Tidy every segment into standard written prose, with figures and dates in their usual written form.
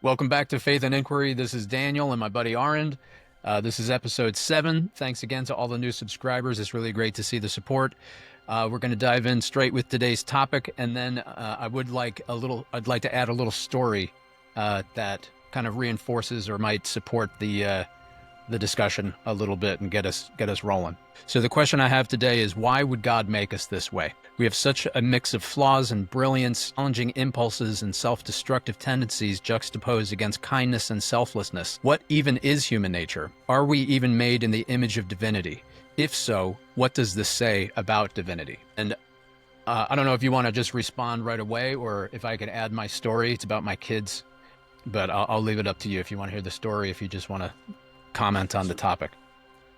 Welcome back to Faith and Inquiry. This is Daniel and my buddy Arend. This is episode 7. Thanks again to all the new subscribers. It's really great to see the support. We're going to dive in straight with today's topic, and then I'd like to add a little story that kind of reinforces or might support the discussion a little bit and get us rolling. So the question I have today is, why would God make us this way? We have such a mix of flaws and brilliance, challenging impulses and self-destructive tendencies juxtaposed against kindness and selflessness. What even is human nature? Are we even made in the image of divinity? If so, what does this say about divinity? And I don't know if you want to just respond right away, or if I could add my story. It's about my kids, but I'll leave it up to you if you want to hear the story, if you just want to comment on the topic.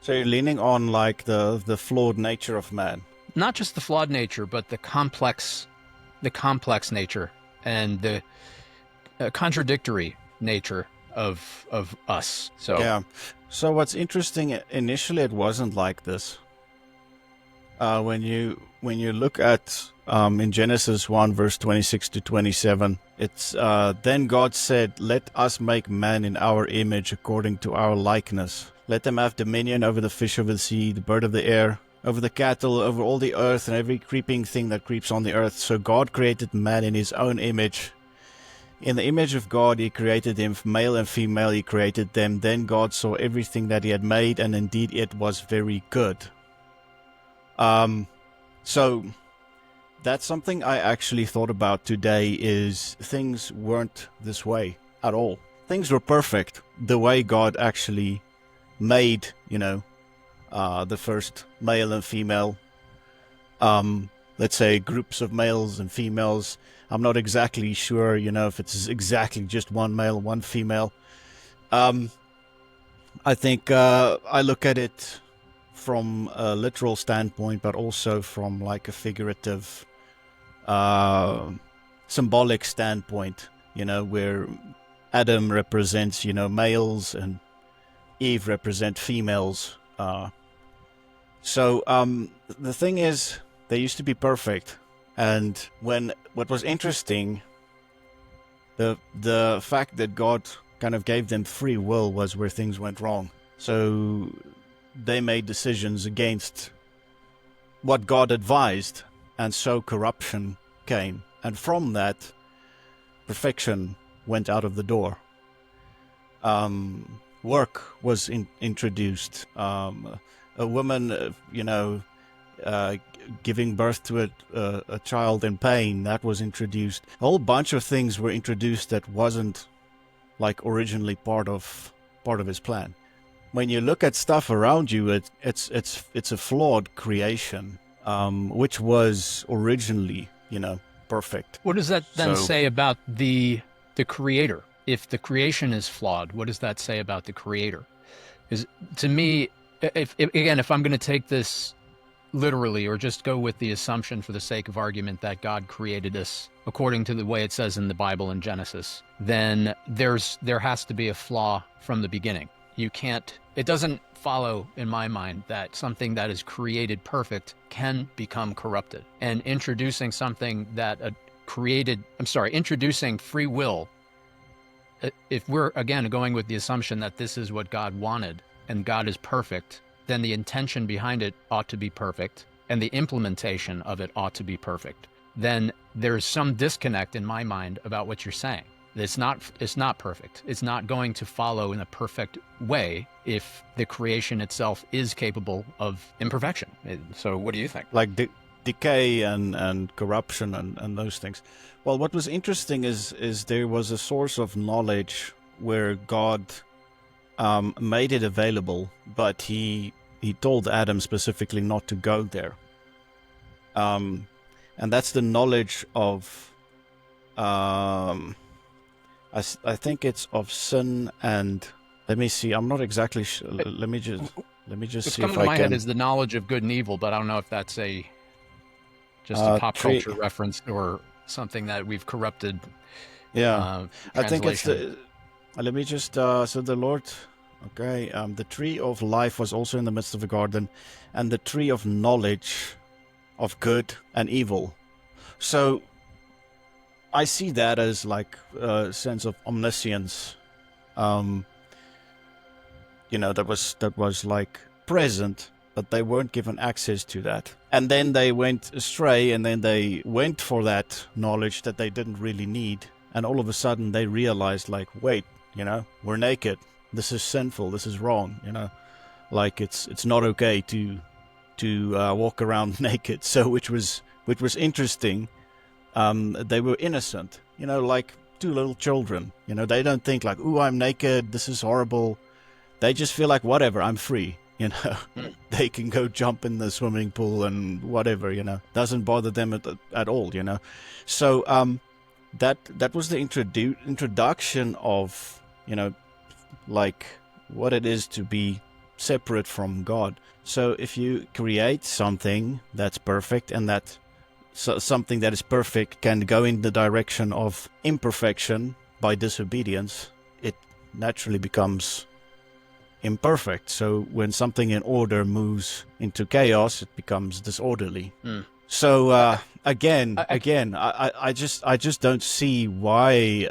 So you're leaning on like the flawed nature of man. Not just the flawed nature, but the complex nature and the contradictory nature of us. So yeah. So what's interesting, initially it wasn't like this. When you look at in Genesis 1 verse 26 to 27, it's then God said, "Let us make man in our image, according to our likeness. Let them have dominion over the fish of the sea, the bird of the air, over the cattle, over all the earth, and every creeping thing that creeps on the earth." So God created man in his own image. In the image of God he created him, male and female he created them. Then God saw everything that he had made, and indeed it was very good. So that's something I actually thought about today, is things weren't this way at all. Things were perfect the way God actually made, the first male and female, let's say groups of males and females. I'm not exactly sure, if it's exactly just one male, one female. I think I look at it from a literal standpoint, but also from like a figurative, symbolic standpoint, where Adam represents, males and Eve represent females. So the thing is, they used to be perfect. And what was interesting, the fact that God kind of gave them free will was where things went wrong. So they made decisions against what God advised, and so corruption came. And from that, perfection went out of the door. Work was introduced. A woman, giving birth to a child in pain, that was introduced. A whole bunch of things were introduced that wasn't like originally part of his plan. When you look at stuff around you, it's a flawed creation, which was originally, perfect. what does that then say about the creator? If the creation is flawed, what does that say about the creator? Because to me, if I'm going to take this literally, or just go with the assumption for the sake of argument that God created us according to the way it says in the Bible in Genesis, then there has to be a flaw from the beginning. It doesn't follow in my mind that something that is created perfect can become corrupted. And introducing something introducing free will, if we're again going with the assumption that this is what God wanted and God is perfect, then the intention behind it ought to be perfect and the implementation of it ought to be perfect. Then there's some disconnect in my mind about what you're saying. It's not perfect. It's not going to follow in a perfect way if the creation itself is capable of imperfection. So what do you think? Like decay and corruption and those things. Well, what was interesting is there was a source of knowledge where God made it available, but he told Adam specifically not to go there. And that's the knowledge of, I think it's of sin and, let me see, I'm not exactly sure. Let me just see if I can. What's coming to my head is the knowledge of good and evil, but I don't know if that's a pop culture reference or something that we've corrupted. Yeah, I think it's let me just, so the Lord Okay, the tree of life was also in the midst of the garden, and the tree of knowledge of good and evil. So I see that as like a sense of omniscience. Um, that was like present, but they weren't given access to that. And then they went astray, and then they went for that knowledge that they didn't really need. And all of a sudden they realized, like, wait, we're naked. This is sinful. This is wrong. Like it's not okay to walk around naked. So which was interesting. They were innocent, like two little children. They don't think like, "Ooh, I'm naked. This is horrible." They just feel like, whatever, I'm free. They can go jump in the swimming pool and whatever. Doesn't bother them at all. So that was the introduction of like what it is to be separate from God. So if you create something that's perfect, and that something that is perfect can go in the direction of imperfection by disobedience, it naturally becomes imperfect. So when something in order moves into chaos, it becomes disorderly. So again, I just don't see why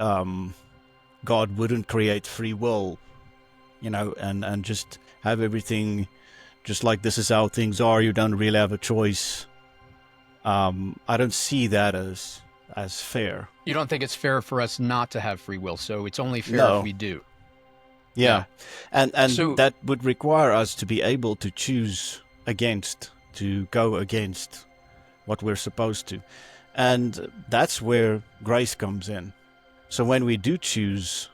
God wouldn't create free will, and just have everything just like this is how things are. You don't really have a choice. I don't see that as fair. You don't think it's fair for us not to have free will, so it's only fair No. if we do. Yeah. And So- that would require us to be able to choose against, to go against what we're supposed to. And that's where grace comes in. So when we do choose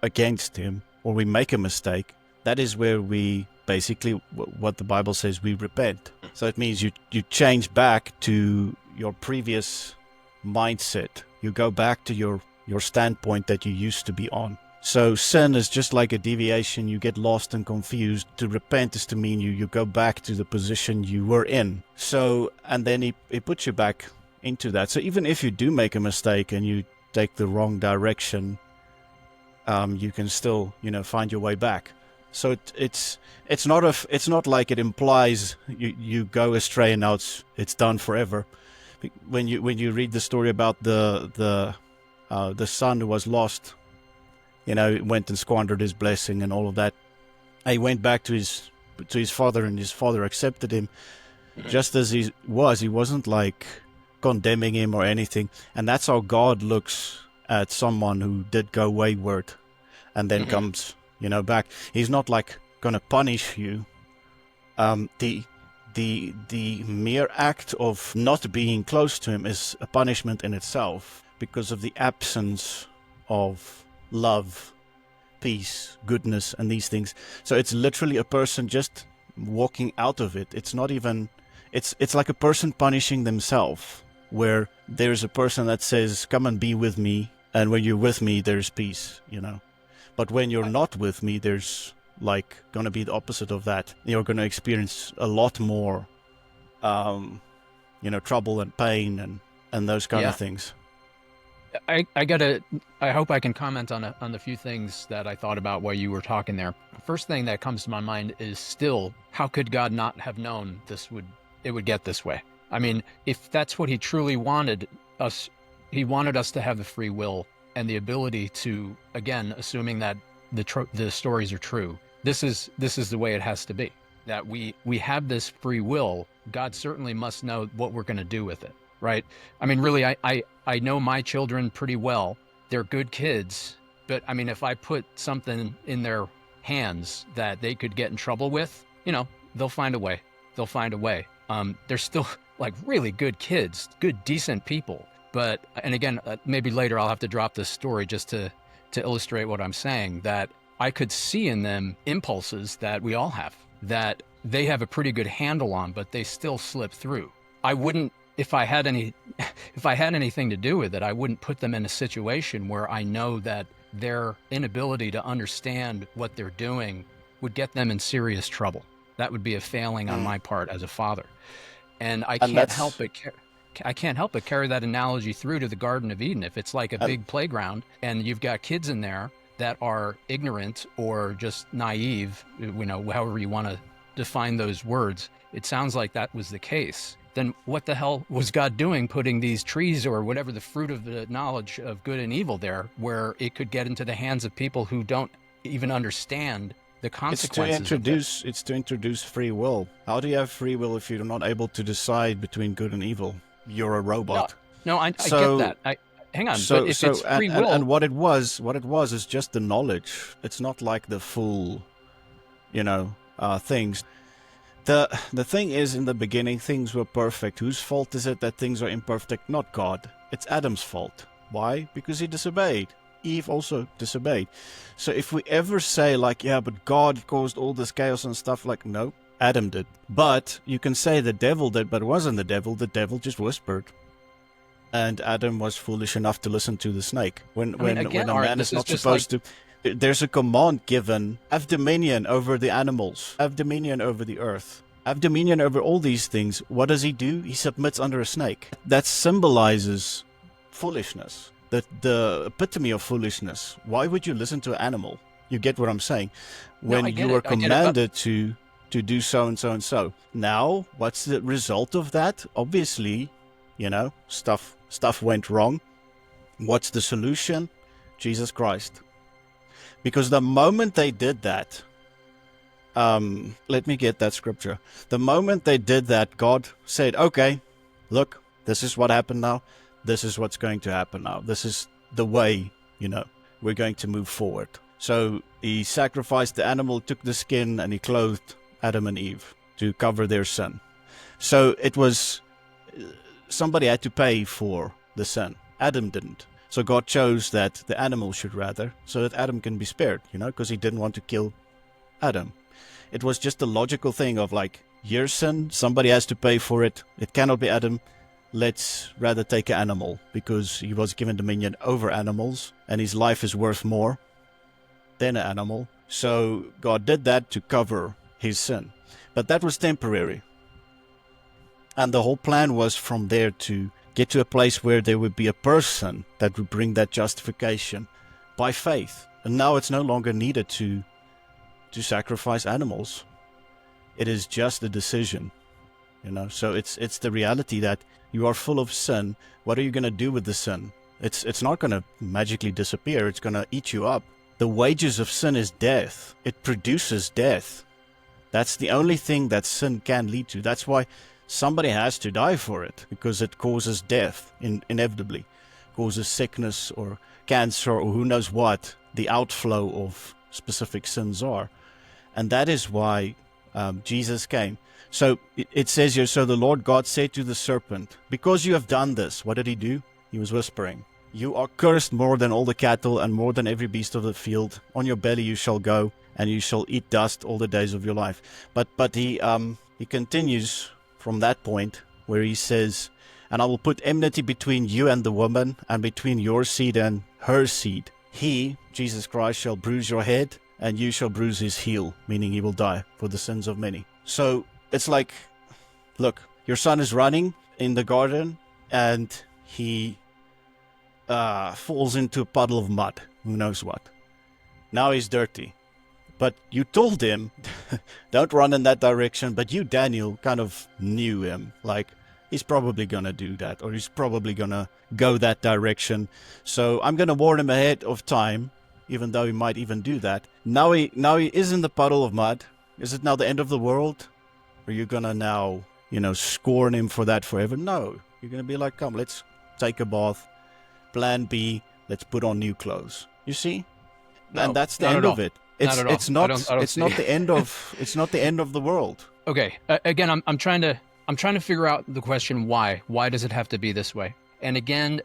against him, or we make a mistake, that is where we basically, what the Bible says, we repent. So it means you change back to your previous mindset. You go back to your standpoint that you used to be on. So sin is just like a deviation. You get lost and confused. To repent is to mean you go back to the position you were in. So, and then he puts you back into that. So even if you do make a mistake and you take the wrong direction, you can still, find your way back. So it's not like it implies you go astray and now it's done forever. When you read the story about the son who was lost, went and squandered his blessing and all of that. He went back to his father, and his father accepted him just as he was. He wasn't like condemning him or anything. And that's how God looks at someone who did go wayward and then comes, back. He's not like gonna punish you. The mere act of not being close to him is a punishment in itself, because of the absence of love, peace, goodness, and these things. So it's literally a person just walking out of it. It's not even, it's like a person punishing themselves, where there's a person that says, come and be with me, and when you're with me, there's peace, But when you're not with me, there's like going to be the opposite of that. You're going to experience a lot more, trouble and pain and those kind of things. I hope I can comment on the few things that I thought about while you were talking there. First thing that comes to my mind is still, how could God not have known it would get this way? I mean, if that's what he truly wanted us, he wanted us to have the free will and the ability to, again, assuming that the stories are true, this is the way it has to be. That we have this free will. God certainly must know what we're going to do with it. Right? I mean, really, I know my children pretty well. They're good kids, but I mean, if I put something in their hands that they could get in trouble with, they'll find a way. They'll find a way. They're still like really good kids, good, decent people. But, and again, maybe later I'll have to drop this story just to illustrate what I'm saying, that I could see in them impulses that we all have, that they have a pretty good handle on, but they still slip through. I wouldn't, if I had anything to do with it, I wouldn't put them in a situation where I know that their inability to understand what they're doing would get them in serious trouble. That would be a failing on my part as a father. And I can't help but carry that analogy through to the Garden of Eden. If it's like a big playground and you've got kids in there that are ignorant or just naive, however you want to define those words, it sounds like that was the case. Then what the hell was God doing putting these trees or whatever, the fruit of the knowledge of good and evil there, where it could get into the hands of people who don't even understand the consequences of it? It's to introduce free will. How do you have free will if you're not able to decide between good and evil? You're a robot. No, I get that. Hang on, but if it's free will, and what it was is just the knowledge. It's not like the full, things. The thing is, in the beginning, things were perfect. Whose fault is it that things are imperfect? Not God. It's Adam's fault. Why? Because he disobeyed. Eve also disobeyed. So if we ever say like, yeah, but God caused all this chaos and stuff, like, no, Adam did. But you can say the devil did, but it wasn't the devil. The devil just whispered. And Adam was foolish enough to listen to the snake. When a man is not supposed to... There's a command given: have dominion over the animals, have dominion over the earth, have dominion over all these things. What does he do? He submits under a snake. That symbolizes foolishness, the epitome of foolishness. Why would you listen to an animal? You get what I'm saying? When you are commanded to do so and so and so. Now, what's the result of that? Obviously, stuff went wrong. What's the solution? Jesus Christ. Because the moment they did that, let me get that scripture. The moment they did that, God said, okay, look, this is what happened now. This is what's going to happen now. This is the way, we're going to move forward. So he sacrificed the animal, took the skin, and he clothed Adam and Eve to cover their sin. So it was, somebody had to pay for the sin. Adam didn't. So God chose that the animal should rather, so that Adam can be spared, because he didn't want to kill Adam. It was just a logical thing of like, your sin, somebody has to pay for it. It cannot be Adam. Let's rather take an animal, because he was given dominion over animals, and his life is worth more than an animal. So God did that to cover his sin. But that was temporary. And the whole plan was from there to get to a place where there would be a person that would bring that justification by faith. And now it's no longer needed to sacrifice animals. It is just a decision, So it's the reality that you are full of sin. What are you going to do with the sin? It's not going to magically disappear. It's going to eat you up. The wages of sin is death. It produces death. That's the only thing that sin can lead to. That's why somebody has to die for it, because it causes death, inevitably. Causes sickness or cancer or who knows what the outflow of specific sins are. And that is why Jesus came. So it says here, so the Lord God said to the serpent, because you have done this, what did he do? He was whispering, you are cursed more than all the cattle and more than every beast of the field. On your belly you shall go, and you shall eat dust all the days of your life. But he continues from that point where he says, and I will put enmity between you and the woman, and between your seed and her seed. He, Jesus Christ, shall bruise your head, and you shall bruise his heel, meaning he will die for the sins of many. So it's like, look, your son is running in the garden, and he falls into a puddle of mud. Who knows what? Now he's dirty. But you told him, don't run in that direction. But you, Daniel, kind of knew him. Like, he's probably going to do that. Or he's probably going to go that direction. So I'm going to warn him ahead of time, even though he might even do that. Now he is in the puddle of mud. Is it now the end of the world? Or are you going to now, scorn him for that forever? No. You're going to be like, come, let's take a bath. Plan B, let's put on new clothes. You see? No, and that's the end of it. It's not the end of the world. Okay. Again, I'm trying to figure out the question why. Why does it have to be this way? And again,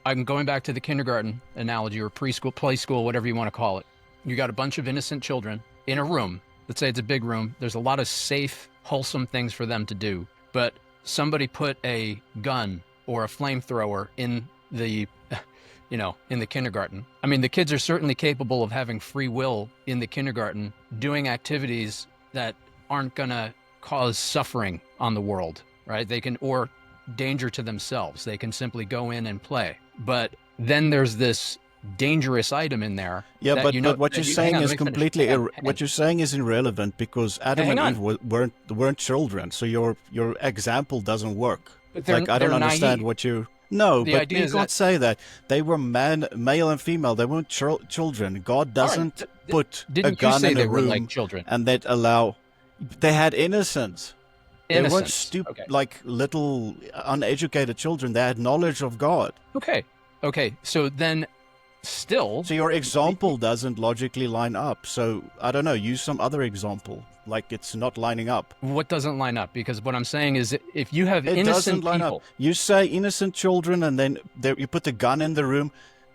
I'm going back to the kindergarten analogy or preschool, play school, whatever you want to call it. You got a bunch of innocent children in a room. Let's say it's a big room. There's a lot of safe, wholesome things for them to do. But somebody put a gun or a flamethrower in the in the kindergarten. I mean, the kids are certainly capable of having free will in the kindergarten, doing activities that aren't going to cause suffering on the world, right? They can, or danger to themselves. They can simply go in and play. But then there's this dangerous item in there. Yeah, that but what you're saying hang on, is let me finish. completely Hang on. what you're saying is irrelevant because Adam Hang and on. Eve weren't children. So your example doesn't work. But Like I don't they're understand naive. what you. No, The but idea you is can't that, say that. They were male and female. They weren't children. God all right, doesn't put a didn't you gun say in a they were like room children? and that allow. They had innocence. They weren't Innocence. stupid, Okay. like little uneducated children. They had knowledge of God. Okay. So then, still, So your example doesn't logically line up. So I don't know. Use some other example. Like it's not lining up. what doesn't line up? Because what I'm saying is, if you have It innocent doesn't line people, up. You say innocent children, and then you put the gun in the room.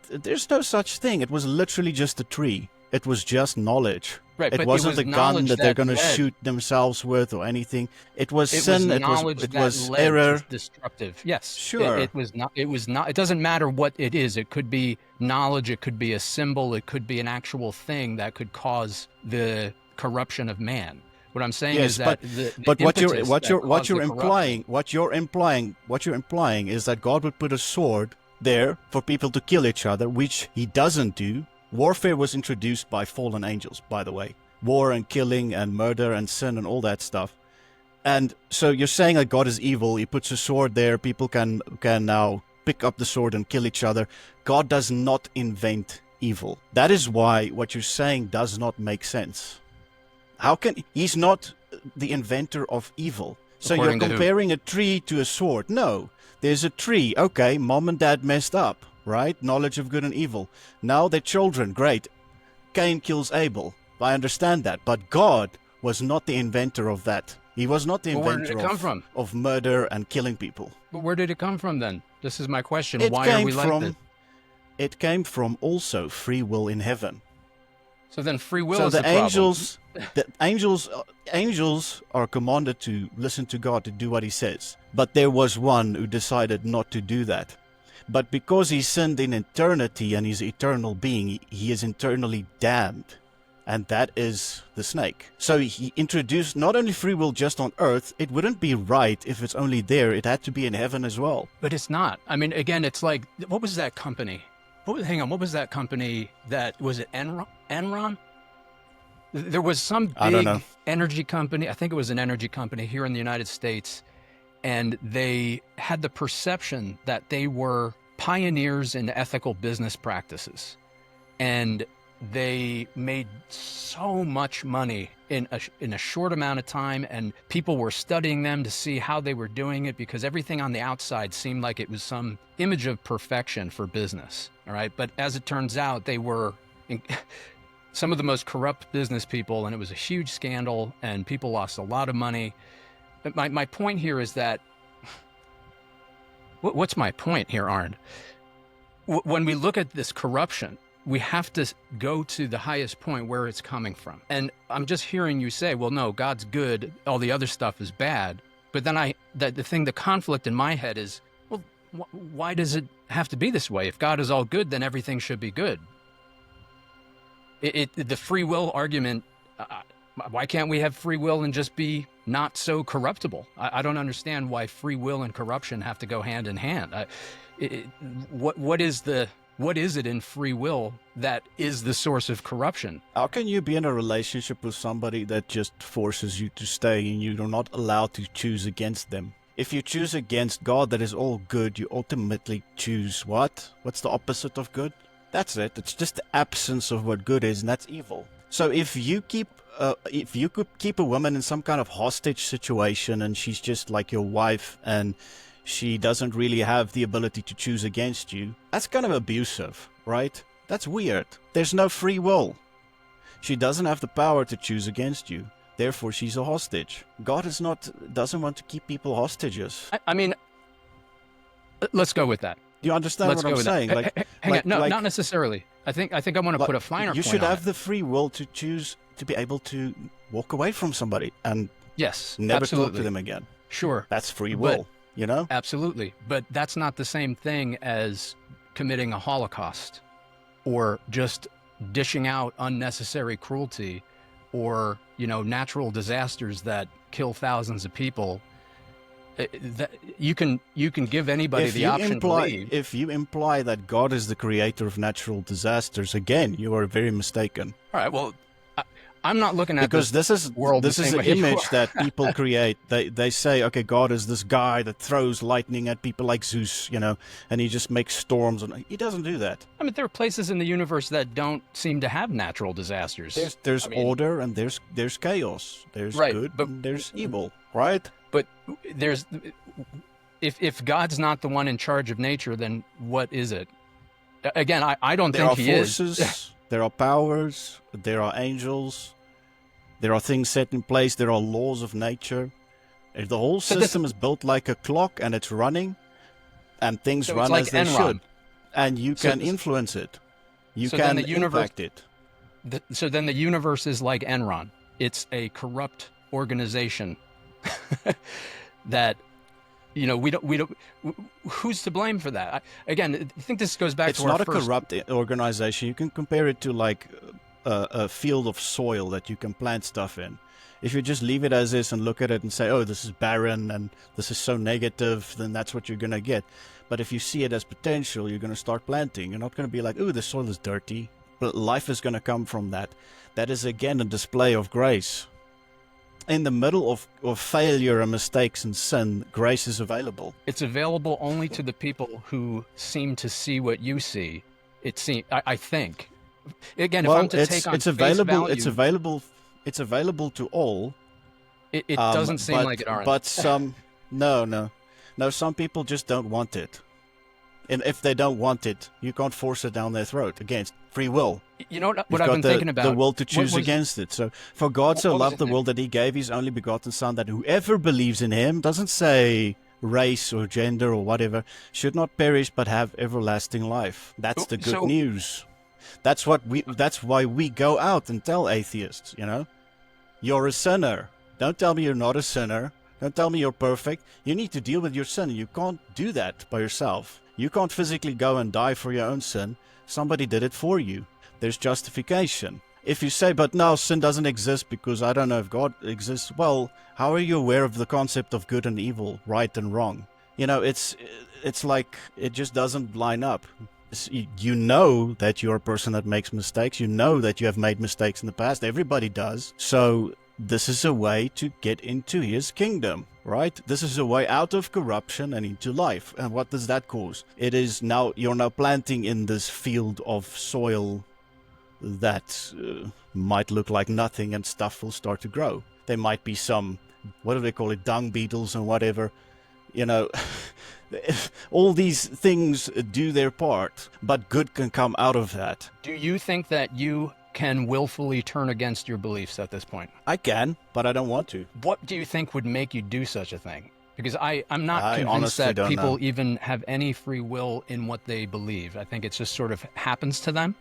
There's no such thing. It was literally just a tree. It was just knowledge. right? It But wasn't it was a gun knowledge that they're going to led. shoot themselves with or anything. It was It sin. was knowledge It that was led error. to destructive. Yes. Sure. It was not. It was not. It doesn't matter what it is. It could be knowledge. It could be a symbol. It could be an actual thing that could cause the corruption of man. What I'm saying Yes, is that but what you're implying, implying is that God would put a sword there for people to kill each other, which He doesn't do. Warfare was introduced by fallen angels, by the way. War and killing and murder and sin and all that stuff. And so you're saying that God is evil. He puts a sword there. People can now pick up the sword and kill each other. God does not invent evil. That is why what you're saying does not make sense. How can He's not the inventor of evil? So According you're to who? comparing a tree to a sword. No, there's a tree. Okay, mom and dad messed up, right? Knowledge of good and evil. Now they're children. Great. Cain kills Abel. I understand that. But God was not the inventor of that. He was not the Well, where did inventor it come from? of murder and killing people. But where did it come from then? This is my question. It Why are came we like this? It came from also free will in heaven. So then free will So is the problem. angels are commanded to listen to God, to do what He says. But there was one who decided not to do that. But because he sinned in eternity and he's an eternal being, he is eternally damned. And that is the snake. So he introduced not only free will just on earth, it wouldn't be right if it's only there, it had to be in heaven as well. But it's not. I mean, again, it's like, what was that company? What was that company that, was it Enron? There was some I don't know. big energy company, I think it was an energy company here in the United States, and they had the perception that they were pioneers in ethical business practices. And they made so much money in a short amount of time, and people were studying them to see how they were doing it, because everything on the outside seemed like it was some image of perfection for business. All right. But as it turns out, they were some of the most corrupt business people, and it was a huge scandal, and people lost a lot of money. But my point here is that, what's my point here, Arend? When we look at this corruption, we have to go to the highest point where it's coming from. And I'm just hearing you say, well, no, God's good, all the other stuff is bad. But then the conflict in my head is, well, why does it have to be this way? If God is all good, then everything should be good. The free will argument, why can't we have free will and just be not so corruptible? I don't understand why free will and corruption have to go hand in hand. What is it in free will that is the source of corruption? How can you be in a relationship with somebody that just forces you to stay and you're not allowed to choose against them? If you choose against God that is all good, you ultimately choose what? What's the opposite of good? That's it. It's just the absence of what good is, and that's evil. So if you could keep a woman in some kind of hostage situation and she's just like your wife and she doesn't really have the ability to choose against you, that's kind of abusive, right? That's weird. There's no free will. She doesn't have the power to choose against you. Therefore, she's a hostage. God doesn't want to keep people hostages. I mean, let's go with that. Do you understand what I'm saying? Hang on. No, not necessarily. I think I want to put a finer point on it. You should have the free will to choose to be able to walk away from somebody and never talk to them again. Sure. That's free will, you know? Absolutely. But that's not the same thing as committing a Holocaust or just dishing out unnecessary cruelty or, natural disasters that kill thousands of people. that you can give anybody the option to leave. If you imply that God is the creator of natural disasters, again, you are very mistaken. All right. Well, I'm not looking at because this is an image that people create. They say, okay, God is this guy that throws lightning at people like Zeus, and he just makes storms, and he doesn't do that. I mean, there are places in the universe that don't seem to have natural disasters. There's order and there's chaos. There's good and there's evil, right? But if God's not the one in charge of nature, then what is it? Again, I don't think he is. There are forces, there are powers, there are angels, there are things set in place, there are laws of nature. The whole system is built like a clock, and it's running, and things run like as they should. And you can influence it. You can impact it. So then the universe is like Enron. It's a corrupt organization that, we don't, who's to blame for that? Again, I think this goes back to our first... It's not a corrupt organization. You can compare it to like a field of soil that you can plant stuff in. If you just leave it as is and look at it and say, oh, this is barren and this is so negative, then that's what you're going to get. But if you see it as potential, you're going to start planting. You're not going to be like, oh, the soil is dirty. But life is going to come from that. That is, again, a display of grace. In the middle of failure and mistakes and sin, grace is available. It's available only to the people who seem to see what you see. I think. Again, well, if I'm to take on it's available, face value, it's available to all. It doesn't seem like it, Arend. But some, no, some people just don't want it. And if they don't want it, you can't force it down their throat. Again, it's free will. You know what I've been thinking about? The will to choose against it. So, for God so loved the world that he gave his only begotten Son, that whoever believes in him, doesn't say race or gender or whatever, should not perish but have everlasting life. That's the good news. That's why we go out and tell atheists, you're a sinner. Don't tell me you're not a sinner. Don't tell me you're perfect. You need to deal with your sin. You can't do that by yourself. You can't physically go and die for your own sin. Somebody did it for you. There's justification. If you say, but no, sin doesn't exist because I don't know if God exists, well, how are you aware of the concept of good and evil, right and wrong? It's like it just doesn't line up. You know that you're a person that makes mistakes. You know that you have made mistakes in the past. Everybody does. So this is a way to get into his kingdom, right? This is a way out of corruption and into life. And what does that cause? It is you're now planting in this field of soil that might look like nothing, and stuff will start to grow. There might be some, what do they call it, dung beetles and whatever, all these things do their part, but good can come out of that. Do you think that you can willfully turn against your beliefs at this point? I can, but I don't want to. What do you think would make you do such a thing? Because I'm not convinced that people even have any free will in what they believe. I think it just sort of happens to them.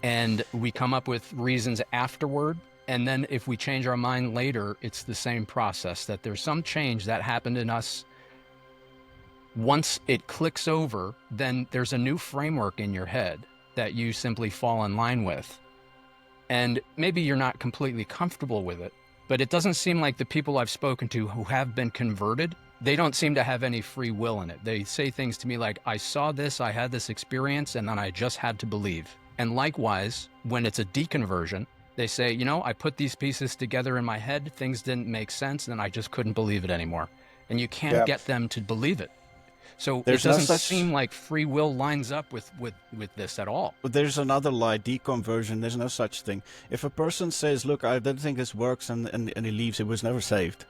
And we come up with reasons afterward. And then if we change our mind later, it's the same process, that there's some change that happened in us. Once it clicks over, then there's a new framework in your head that you simply fall in line with. And maybe you're not completely comfortable with it, but it doesn't seem like the people I've spoken to who have been converted, they don't seem to have any free will in it. They say things to me like, I saw this, I had this experience, and then I just had to believe. And likewise, when it's a deconversion, they say, I put these pieces together in my head, things didn't make sense, and I just couldn't believe it anymore. And you can't get them to believe it. So it doesn't seem like free will lines up with this at all. There's another lie, deconversion. There's no such thing. If a person says, look, I don't think this works, and he leaves, he was never saved.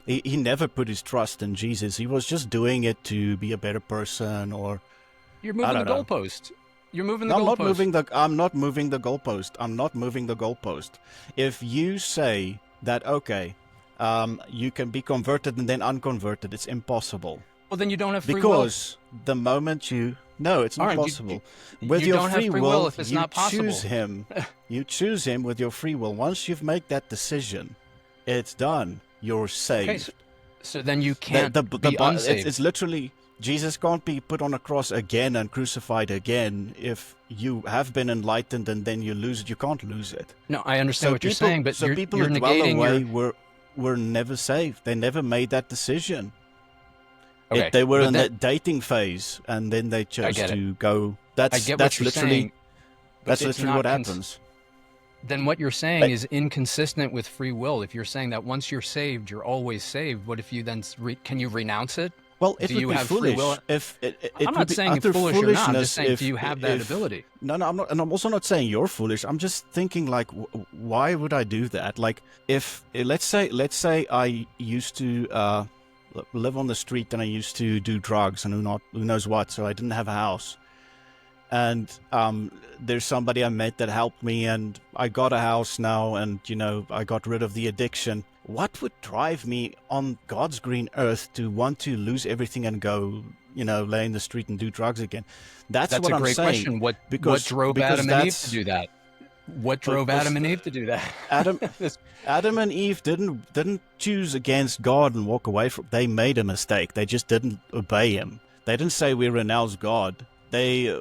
He never put his trust in Jesus. He was just doing it to be a better person, or... You're moving the goalpost. You're moving the goalpost. I'm not moving the goalpost. I'm not moving the goalpost. If you say that, okay, you can be converted and then unconverted, it's impossible. Well, then you don't have free will. Because the moment you... No, it's not possible. With your free will, if it's not possible. Choose him. You choose him with your free will. Once you've made that decision, it's done. You're saved. Okay, so then you can't be unsaved. It's literally... Jesus can't be put on a cross again and crucified again. If you have been enlightened and then you lose it, you can't lose it. No, I understand what you're saying, but you're people who negating dwell away were never saved. They never made that decision. Okay, They were but in then, that dating phase, and then they I chose get it. to go. I get what you're saying, but That's it's literally not what happens. then what you're saying They- is inconsistent with free will. If you're saying that once you're saved, you're always saved, what if you then can you renounce it? Well, it Do would you be have free will? foolish if it I'm would not be saying utter foolish or not. I'm just foolishness saying, do you have that if ability? no, I'm not, and I'm also not saying you're foolish. I'm just thinking like, why would I do that? Like, if let's say I used to live on the street and I used to do drugs and who knows what, so I didn't have a house, and there's somebody I met that helped me, and I got a house now, and I got rid of the addiction. What would drive me on God's green earth to want to lose everything and go, lay in the street and do drugs again? That's That's what a I'm great saying. question. What Because drove because Adam and Eve that's to do that? What drove because Adam and Eve to do that? Adam This- Adam and Eve didn't choose against God and walk away from. They made a mistake. They just didn't obey Him. They didn't say we renounce God. They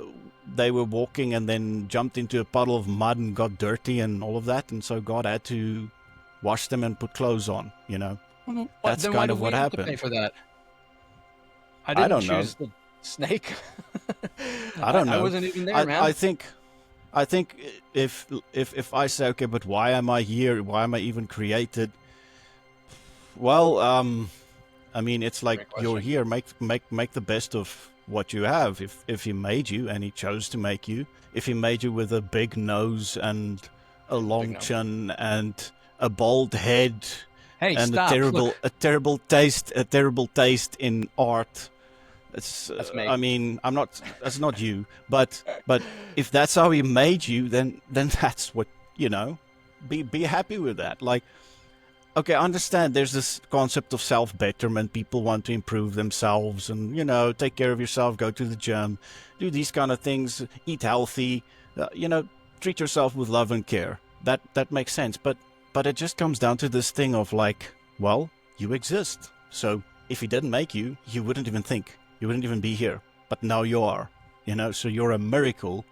were walking and then jumped into a puddle of mud and got dirty and all of that, and so God had to wash them and put clothes on. That's then why kind do of we what have to pay happened. for that? I I didn't don't know. choose the snake. I don't know. I wasn't even there, man. I think if I say, okay, but why am I here? Why am I even created? Well, I mean, it's like Great you're question. here. Make the best of what you have. If He made you and He chose to make you, if He made you with a big nose and a long nose. chin and a bald head Hey, and stop! Look, a terrible taste in art. that's me. I mean, I'm not. That's not you. But if that's how He made you, then that's what Be happy with that. Like, okay, I understand. There's this concept of self betterment. People want to improve themselves, and take care of yourself. Go to the gym, do these kind of things. Eat healthy. Treat yourself with love and care. That makes sense. But it just comes down to this thing of like, well, you exist. So if He didn't make you, you wouldn't even think. You wouldn't even be here. But now you are. So you're a miracle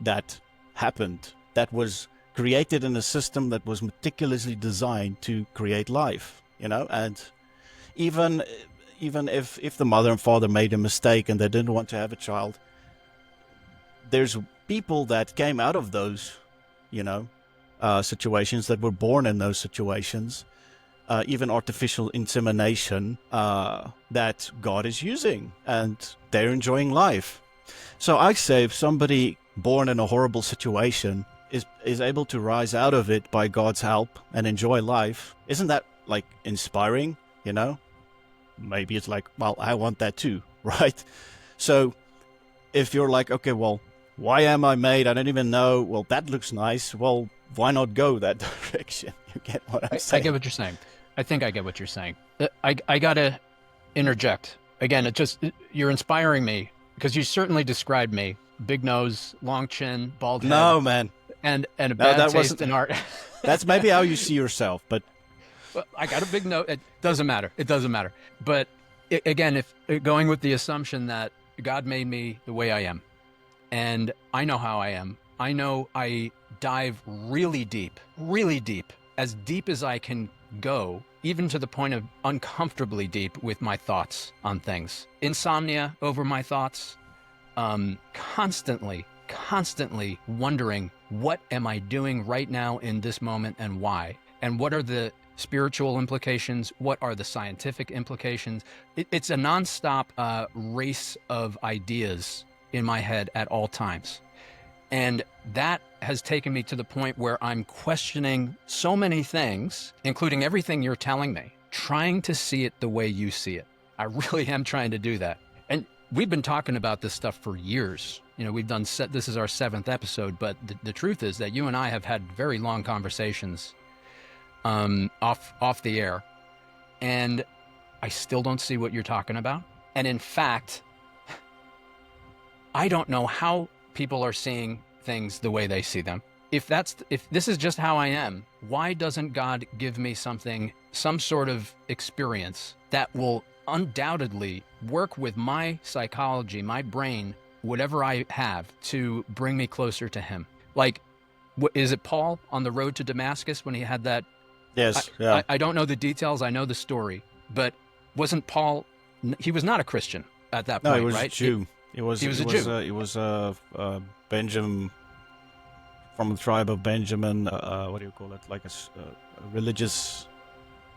that happened. That was created in a system that was meticulously designed to create life. And even if the mother and father made a mistake and they didn't want to have a child, there's people that came out of those, situations, that were born in those situations, even artificial insemination, that God is using, and they're enjoying life. So I say, if somebody born in a horrible situation is able to rise out of it by God's help and enjoy life, isn't that like inspiring? Maybe it's like, well, I want that too, right? So if you're like, okay, well, why am I made? I don't even know. Well, that looks nice. Well, why not go that direction? You get what I'm I saying? get what you're saying. I think I get what you're saying. I gotta interject again. You're inspiring me because you certainly described me: big nose, long chin, bald head. No, man. And a No, bad that taste wasn't. in art. That's maybe how you see yourself, but Well, I got a big note. It doesn't matter. It doesn't matter. But again, if going with the assumption that God made me the way I am, and I know how I am, I know I dive really deep, as deep as I can go, even to the point of uncomfortably deep with my thoughts on things. Insomnia over my thoughts, constantly wondering, what am I doing right now in this moment and why? And what are the spiritual implications? What are the scientific implications? It's a nonstop race of ideas in my head at all times. And that has taken me to the point where I'm questioning so many things, including everything you're telling me, trying to see it the way you see it. I really am trying to do that. And we've been talking about this stuff for years. We've done this is our 7th episode, but the truth is that you and I have had very long conversations off the air, and I still don't see what you're talking about. And in fact, I don't know how people are seeing things the way they see them. If this is just how I am, why doesn't God give me some sort of experience that will undoubtedly work with my psychology, my brain, whatever I have, to bring me closer to Him? Like, is it Paul on the road to Damascus when he had that Yes, yeah. I don't know the details. I know the story, but wasn't Paul? He was not a Christian at that No, he point, was a right? Jew. He was He was a Jew. he was Benjamin from the tribe of Benjamin. What do you call it? Like a religious.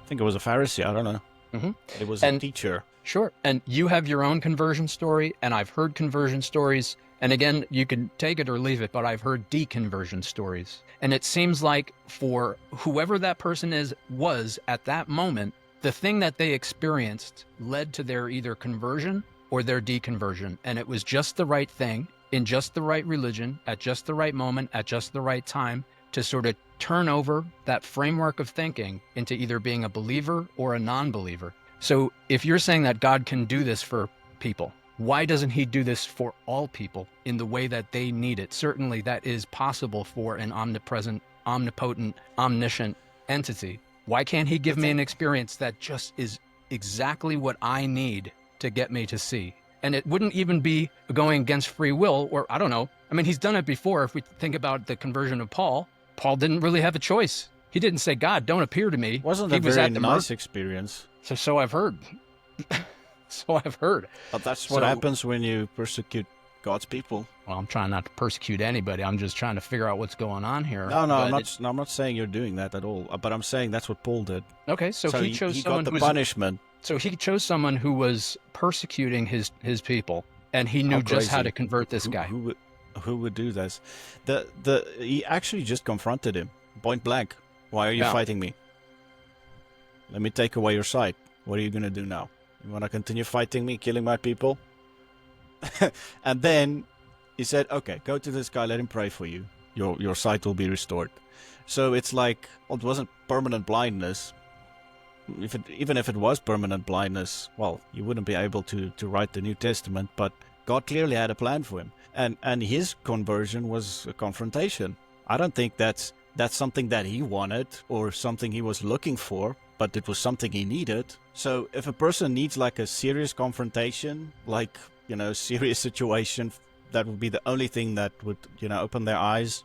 I think it was a Pharisee. I don't know. Hmm. It was a And teacher. sure. And you have your own conversion story, and I've heard conversion stories. And again, you can take it or leave it, but I've heard deconversion stories. And it seems like for whoever that person was at that moment, the thing that they experienced led to their either conversion or their deconversion. And it was just the right thing in just the right religion at just the right moment at just the right time to sort of turn over that framework of thinking into either being a believer or a non-believer. So if you're saying that God can do this for people, why doesn't he do this for all people in the way that they need it? Certainly that is possible for an omnipresent, omnipotent, omniscient entity. Why can't he give me an experience that just is exactly what I need to get me to see? And it wouldn't even be going against free will, or I don't know. I mean, he's done it before. If we think about the conversion of Paul, Paul didn't really have a choice. He didn't say, God, don't appear to me. Wasn't he a was very at the nice experience. So I've heard. So I've heard. But that's what happens when you persecute God's people. Well, I'm trying not to persecute anybody. I'm just trying to figure out what's going on here. No, I'm not saying you're doing that at all. But I'm saying that's what Paul did. Okay, so he chose someone got the punishment. So he chose someone who was persecuting his people, and he knew just how to convert this guy. Who would do this? He actually just confronted him point blank. Why are you fighting me? Let me take away your sight. What are you going to do now? You want to continue fighting me, killing my people? And then he said, okay, go to this guy, let him pray for you. Your sight will be restored. So it's like, well, it wasn't permanent blindness. Even if it was permanent blindness, well, you wouldn't be able to write the New Testament, but God clearly had a plan for him. And his conversion was a confrontation. I don't think that's something that he wanted or something he was looking for, but it was something he needed. So if a person needs like a serious confrontation, like, serious situation, that would be the only thing that would, open their eyes.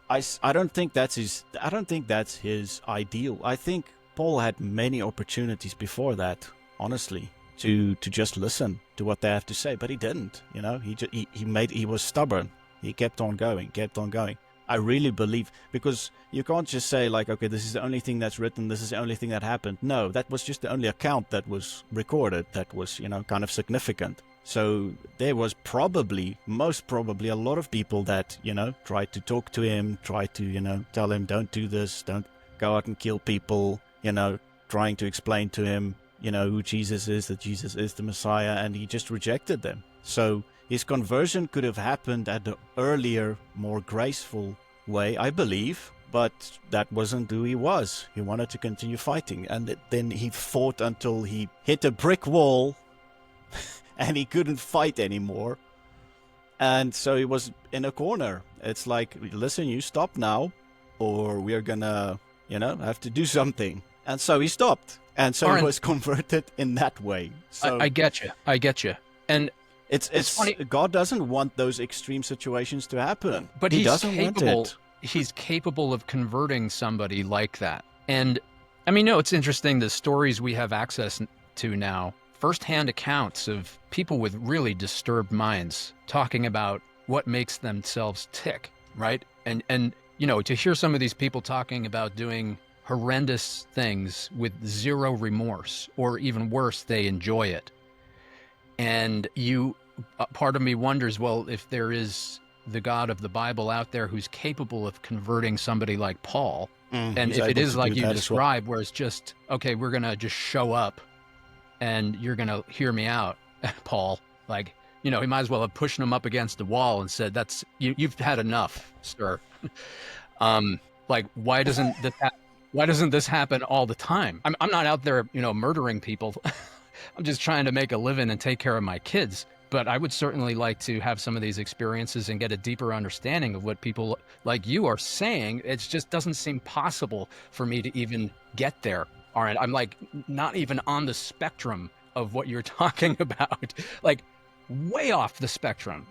I don't think that's his ideal. I think Paul had many opportunities before that, honestly, to just listen to what they have to say, but he didn't. He was stubborn. He kept on going. I really believe, because you can't just say like, okay, this is the only thing that's written, this is the only thing that happened. No, that was just the only account that was recorded that was, kind of significant. So there was most probably a lot of people that, tried to talk to him, tried to, tell him, don't do this, don't go out and kill people, trying to explain to him, who Jesus is, that Jesus is the Messiah, and he just rejected them. So his conversion could have happened at an earlier, more graceful way, I believe, but that wasn't who he was. He wanted to continue fighting, and then he fought until he hit a brick wall and he couldn't fight anymore. And so he was in a corner. It's like, listen, you stop now, or we're gonna, have to do something. And so he stopped. And so he was converted in that way. So I get you. And it's funny. God doesn't want those extreme situations to happen. But he doesn't want it. He's capable of converting somebody like that. And I mean, it's interesting, the stories we have access to now, firsthand accounts of people with really disturbed minds talking about what makes themselves tick, right? And to hear some of these people talking about doing horrendous things with zero remorse, or even worse, they enjoy it. And part of me wonders, well, if there is the God of the Bible out there who's capable of converting somebody like Paul, and if it is like you described, where it's just, okay, we're going to just show up and you're going to hear me out, Paul, like, he might as well have pushed him up against the wall and said, you've had enough, sir. Like, why doesn't this happen all the time? I'm not out there, murdering people. I'm just trying to make a living and take care of my kids. But I would certainly like to have some of these experiences and get a deeper understanding of what people like you are saying. It just doesn't seem possible for me to even get there. All right, I'm like not even on the spectrum of what you're talking about, like way off the spectrum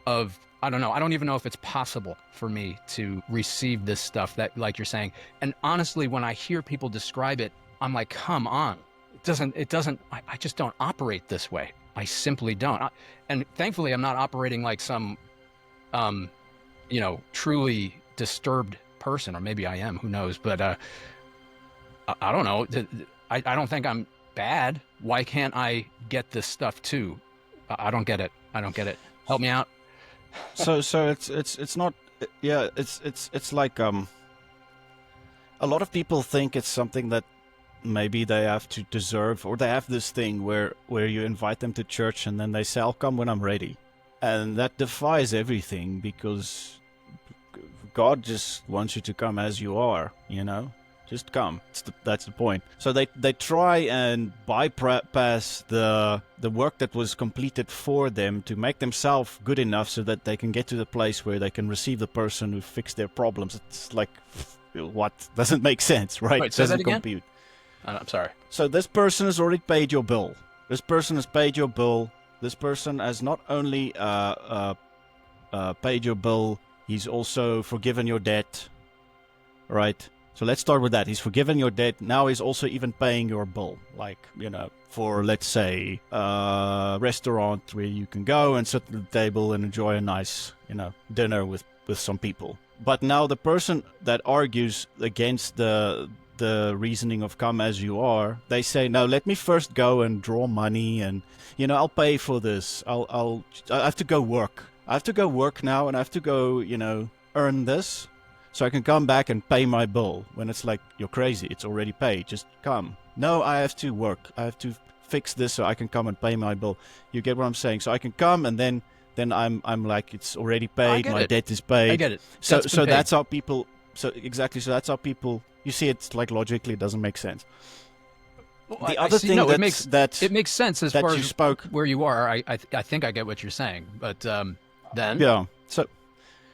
of, I don't know, I don't even know if it's possible for me to receive this stuff that, like you're saying. And honestly, when I hear people describe it, I'm like, come on. I just don't operate this way. I simply don't. And thankfully, I'm not operating like some, truly disturbed person, or maybe I am, who knows? But I don't know. I don't think I'm bad. Why can't I get this stuff too? I don't get it. I don't get it. Help me out. So it's not. Yeah, it's like a lot of people think it's something that maybe they have to deserve, or they have this thing where you invite them to church and then they say, I'll come when I'm ready. And that defies everything, because God just wants you to come as you are, just come. That's the point. So they try and bypass the work that was completed for them to make themselves good enough so that they can get to the place where they can receive the person who fixed their problems. It's like, what? Doesn't make sense, right? Wait, say that doesn't again? compute. I'm sorry. So this person has already paid your bill. This person has paid your bill. This person has not only paid your bill, he's also forgiven your debt, right? So let's start with that. He's forgiven your debt. Now he's also even paying your bill, like, for, let's say, a restaurant where you can go and sit at the table and enjoy a nice, dinner with some people. But now the person that argues against the reasoning of come as you are, they say, no, let me first go and draw money, and I'll pay for this. I have to go work. I have to go work now, and I have to go earn this so I can come back and pay my bill. When it's like, you're crazy, it's already paid, just come. No, I have to work. I have to fix this so I can come and pay my bill. You get what I'm saying? So I can come, and then I'm like, it's already paid, my debt is paid. I get it. So that's how people. So exactly. So that's how people. You see, it's like logically it doesn't make sense. Well, the other thing it makes sense as far as spoke where you are. I think I get what you're saying, but then yeah.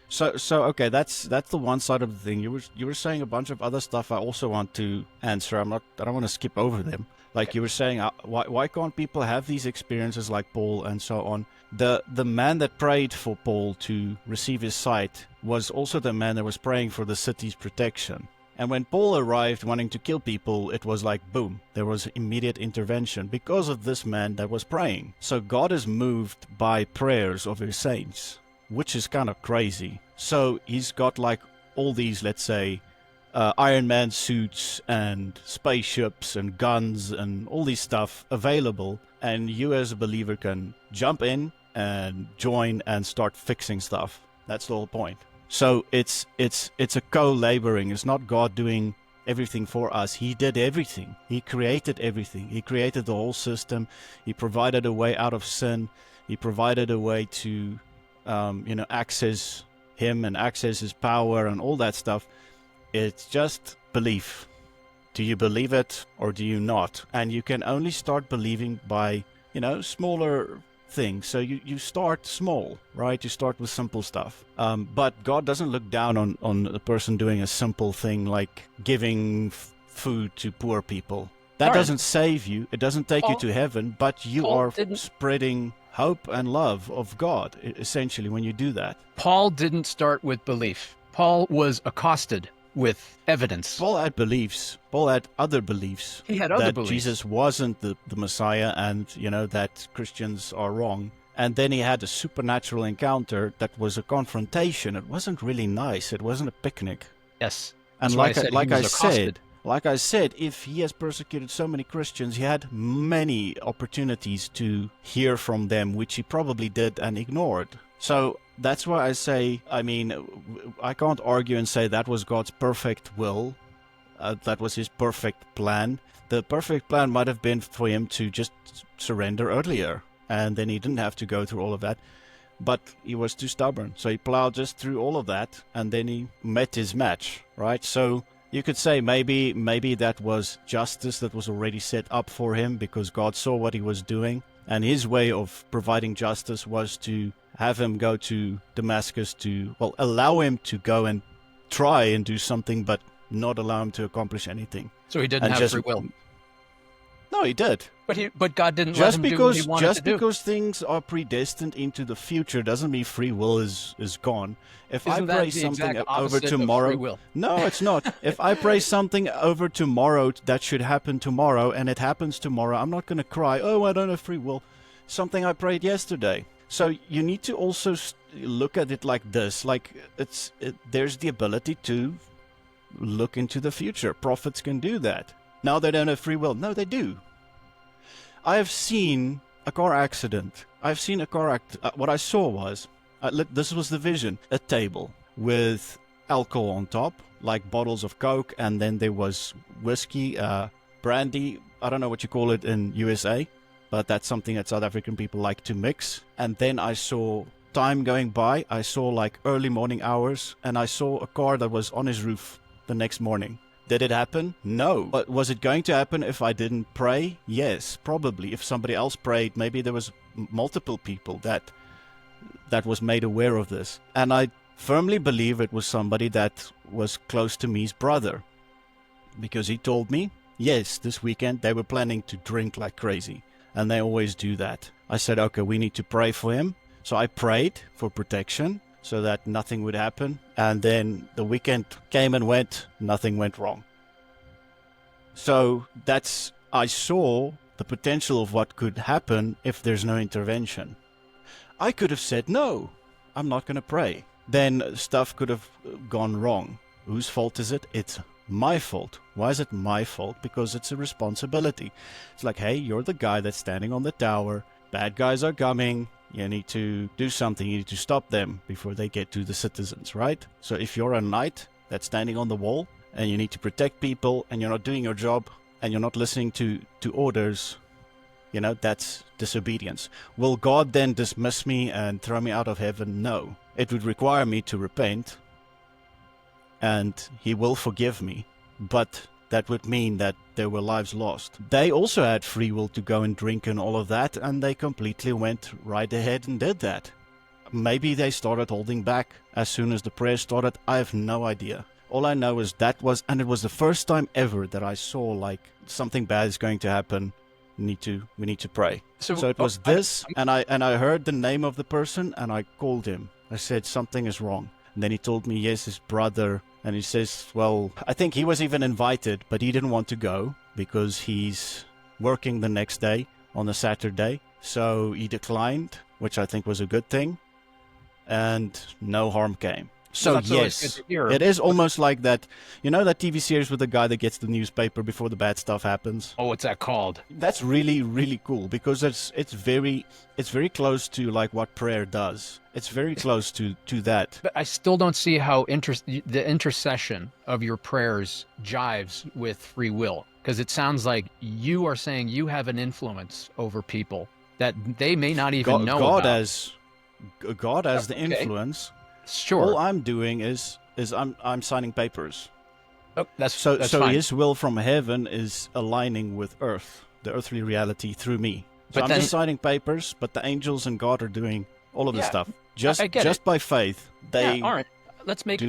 So okay, that's the one side of the thing. You were saying a bunch of other stuff. I also want to answer. I don't want to skip over them. Like okay. You were saying, why can't people have these experiences like Paul and so on? The man that prayed for Paul to receive his sight was also the man that was praying for the city's protection. And when Paul arrived wanting to kill people, it was like, boom, there was immediate intervention because of this man that was praying. So God is moved by prayers of his saints, which is kind of crazy. So he's got like all these, let's say, Iron Man suits and spaceships and guns and all this stuff available. And you as a believer can jump in and join and start fixing stuff. That's the whole point. So it's a co-laboring. It's not God doing everything for us. He did everything. He created everything. He created the whole system. He provided a way out of sin. He provided a way to, access Him and access His power and all that stuff. It's just belief. Do you believe it or do you not? And you can only start believing by, smaller things. So you start small, right? You start with simple stuff. But God doesn't look down on a person doing a simple thing like giving food to poor people. That doesn't save you. It doesn't take you to heaven, but you are spreading hope and love of God, essentially, when you do that. Paul didn't start with belief. Paul was accosted with evidence. Paul had beliefs. Paul had other beliefs. He had other that beliefs. Jesus wasn't the Messiah, and that Christians are wrong. And then he had a supernatural encounter that was a confrontation. It wasn't really nice. It wasn't a picnic. Yes. And like I said, if he has persecuted so many Christians, he had many opportunities to hear from them, which he probably did and ignored. So that's why I say, I can't argue and say that was God's perfect will. That was his perfect plan. The perfect plan might have been for him to just surrender earlier, and then he didn't have to go through all of that. But he was too stubborn, so he plowed just through all of that, and then he met his match, right? So you could say maybe that was justice that was already set up for him because God saw what he was doing, and his way of providing justice was to have him go to Damascus allow him to go and try and do something, but not allow him to accomplish anything. So he didn't have free will. No, he did. But God didn't let him do what he wanted to do. Just because things are predestined into the future doesn't mean free will is gone. If Isn't I pray that the something exact over opposite of free tomorrow, will? no, it's not. If I pray something over tomorrow that should happen tomorrow, and it happens tomorrow, I'm not going to cry, oh, I don't have free will. Something I prayed yesterday. So you need to also look at it like this. Like there's the ability to look into the future. Prophets can do that. Now they don't have free will. No, they do. I have seen a car accident. What I saw was, this was the vision, a table with alcohol on top, like bottles of Coke, and then there was whiskey, brandy, I don't know what you call it in USA, but that's something that South African people like to mix. And then I saw time going by. I saw like early morning hours, and I saw a car that was on his roof the next morning. Did it happen? No. But was it going to happen if I didn't pray? Yes, probably. If somebody else prayed, maybe there was multiple people that was made aware of this. And I firmly believe it was somebody that was close to me's brother. Because he told me, yes, this weekend they were planning to drink like crazy. And they always do that. I said, okay, we need to pray for him. So I prayed for protection, so that nothing would happen. And then the weekend came and went, nothing went wrong. So I saw the potential of what could happen if there's no intervention. I could have said, no, I'm not going to pray. Then stuff could have gone wrong. Whose fault is it? It's my fault. Why is it my fault? Because it's a responsibility. It's like, hey, you're the guy that's standing on the tower. Bad guys are coming. You need to do something. You need to stop them before they get to the citizens, right? So if you're a knight that's standing on the wall and you need to protect people and you're not doing your job and you're not listening to orders, that's disobedience. Will God then dismiss me and throw me out of heaven? No. It would require me to repent, and he will forgive me, but that would mean that there were lives lost. They also had free will to go and drink and all of that, and they completely went right ahead and did that. Maybe they started holding back as soon as the prayer started. I have no idea. All I know is and it was the first time ever that I saw like something bad is going to happen. We need to pray. So it was and I heard the name of the person and I called him. I said something is wrong. And then he told me, yes, his brother. And he says, well, I think he was even invited, but he didn't want to go because he's working the next day on a Saturday. So he declined, which I think was a good thing. And no harm came. So yes, it is almost like that, that TV series with the guy that gets the newspaper before the bad stuff happens. Oh, what's that called? That's really, really cool because it's very close to like what prayer does. It's very close to that. But I still don't see how the intercession of your prayers jives with free will, because it sounds like you are saying you have an influence over people that they may not even know about. God has the influence. Sure. All I'm doing is I'm signing papers. Oh, that's so fine. His will from heaven is aligning with earth, the earthly reality through me. So I'm just signing papers, but the angels and God are doing all of the stuff. Just by faith, they let's make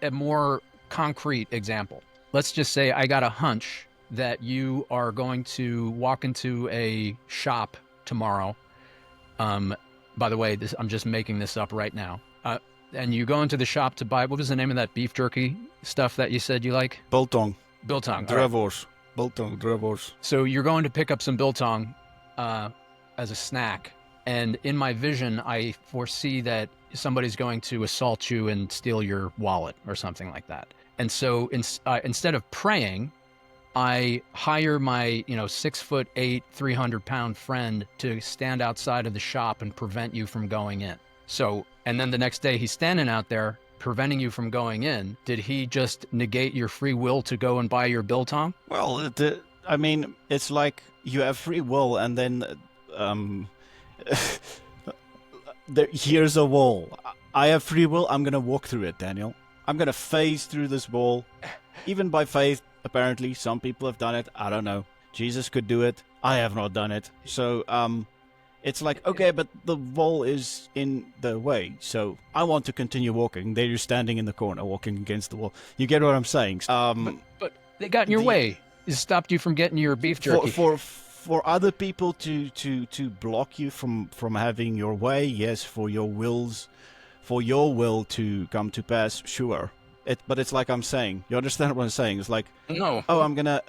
a more concrete example. Let's just say I got a hunch that you are going to walk into a shop tomorrow. By the way, I'm just making this up right now. And you go into the shop to buy, what was the name of that beef jerky stuff that you said you like? Biltong. Biltong. Dravors. Biltong, dravors. So you're going to pick up some biltong as a snack. And in my vision, I foresee that somebody's going to assault you and steal your wallet or something like that. And so instead of praying, I hire my 6'8", 300-pound friend to stand outside of the shop and prevent you from going in. So, and then the next day he's standing out there preventing you from going in. Did he just negate your free will to go and buy your biltong? Well, it's like you have free will, and then here's a wall. I have free will. I'm gonna walk through it, Daniel. I'm gonna phase through this wall, even by faith. Apparently, some people have done it. I don't know. Jesus could do it. I have not done it. So, it's like, okay, but the wall is in the way. So, I want to continue walking. They're just standing in the corner, walking against the wall. You get what I'm saying? But they got in your way. It stopped you from getting your beef For jerky. for other people to block you from having your way, yes. For your will to come to pass, sure. But it's like I'm saying. You understand what I'm saying? It's like, No. oh, I'm gonna.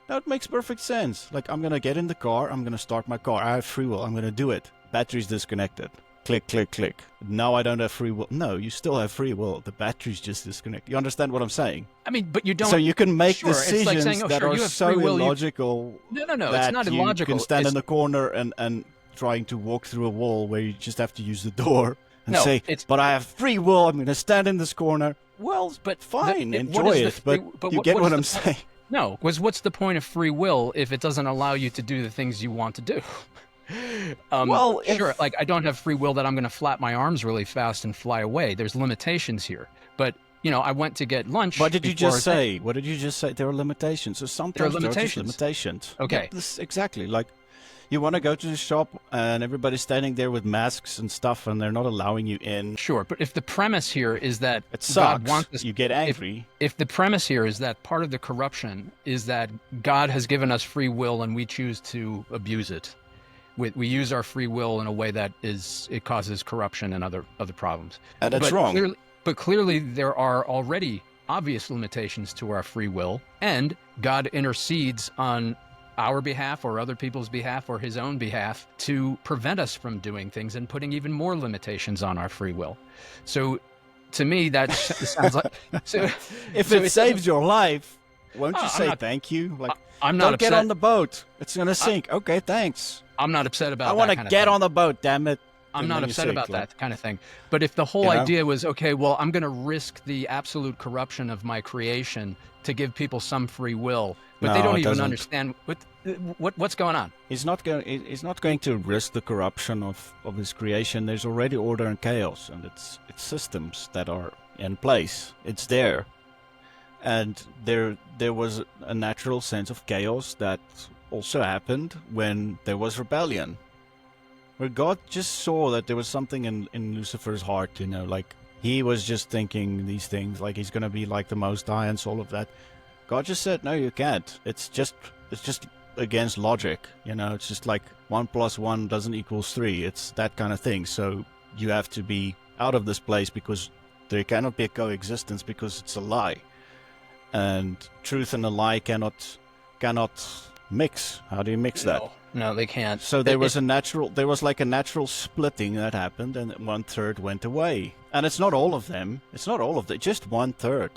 That makes perfect sense. Like, I'm gonna get in the car. I'm gonna start my car. I have free will. I'm gonna do it. Battery's disconnected. Click, click, click. Now I don't have free will. No, you still have free will. The battery's just disconnected. You understand what I'm saying? I mean, but you don't. So you can make Sure, it's decisions like saying, oh, that sure, are you have so free will, illogical. No, that it's not you illogical. can stand It's- in the corner and trying to walk through a wall where you just have to use the door and No, say, it's- "But I have free will. I'm going to stand in this corner." Well, But fine, what enjoy is the it. But free- but you what- get what what is I'm the point? saying. No, because what's the point of free will if it doesn't allow you to do the things you want to do? Well, sure, like I don't have free will that I'm going to flap my arms really fast and fly away. There's limitations here. But, I went to get lunch. What did you before- just say? What did you just say? There are limitations. So sometimes there are just limitations. Okay. Yeah, exactly. Like, you want to go to the shop and everybody's standing there with masks and stuff and they're not allowing you in. Sure, but if the premise here is that It God sucks. wants us, You get angry. if the premise here is that part of the corruption is that God has given us free will and we choose to abuse it, we use our free will in a way that it causes corruption and other problems. And that's But wrong. Clearly there are already obvious limitations to our free will, and God intercedes on our behalf or other people's behalf or his own behalf to prevent us from doing things and putting even more limitations on our free will. So to me, that sounds like... So, If so it saves your life, won't you I'm say not- thank you? Like, I'm not don't upset. get on the boat. It's going to sink. Okay, thanks. I'm not upset about I that want to kind of get thing. on the boat, damn it. I'm And not then you upset sink, about like, that kind of thing. But if the whole You know? idea was, okay, well, I'm going to risk the absolute corruption of my creation to give people some free will, but they No, don't it even doesn't. understand what's going on. He's not going to risk the corruption of his creation. There's already order and chaos, and it's systems that are in place. It's there. And there was a natural sense of chaos that also happened when there was rebellion. Where God just saw that there was something in Lucifer's heart, like he was just thinking these things, like he's going to be like the Most High and all of that. God just said, no, you can't. It's just against logic, It's just like 1 + 1 doesn't equal 3. It's that kind of thing. So you have to be out of this place because there cannot be a coexistence because it's a lie. And truth and a lie cannot mix. How do you mix that? No, they can't. So there was like a natural splitting that happened, and 1/3 went away. And it's not all of them. Just 1/3.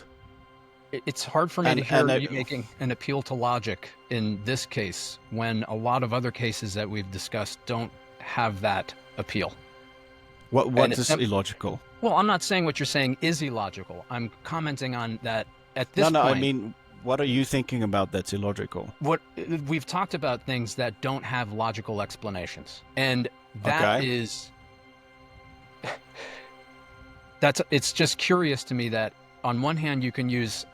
It's hard for me to hear you making an appeal to logic in this case when a lot of other cases that we've discussed don't have that appeal. What is illogical? Well, I'm not saying what you're saying is illogical. I'm commenting on that at this point. No, I mean, what are you thinking about that's illogical? What we've talked about things that don't have logical explanations, and that is it's just curious to me that on one hand you can use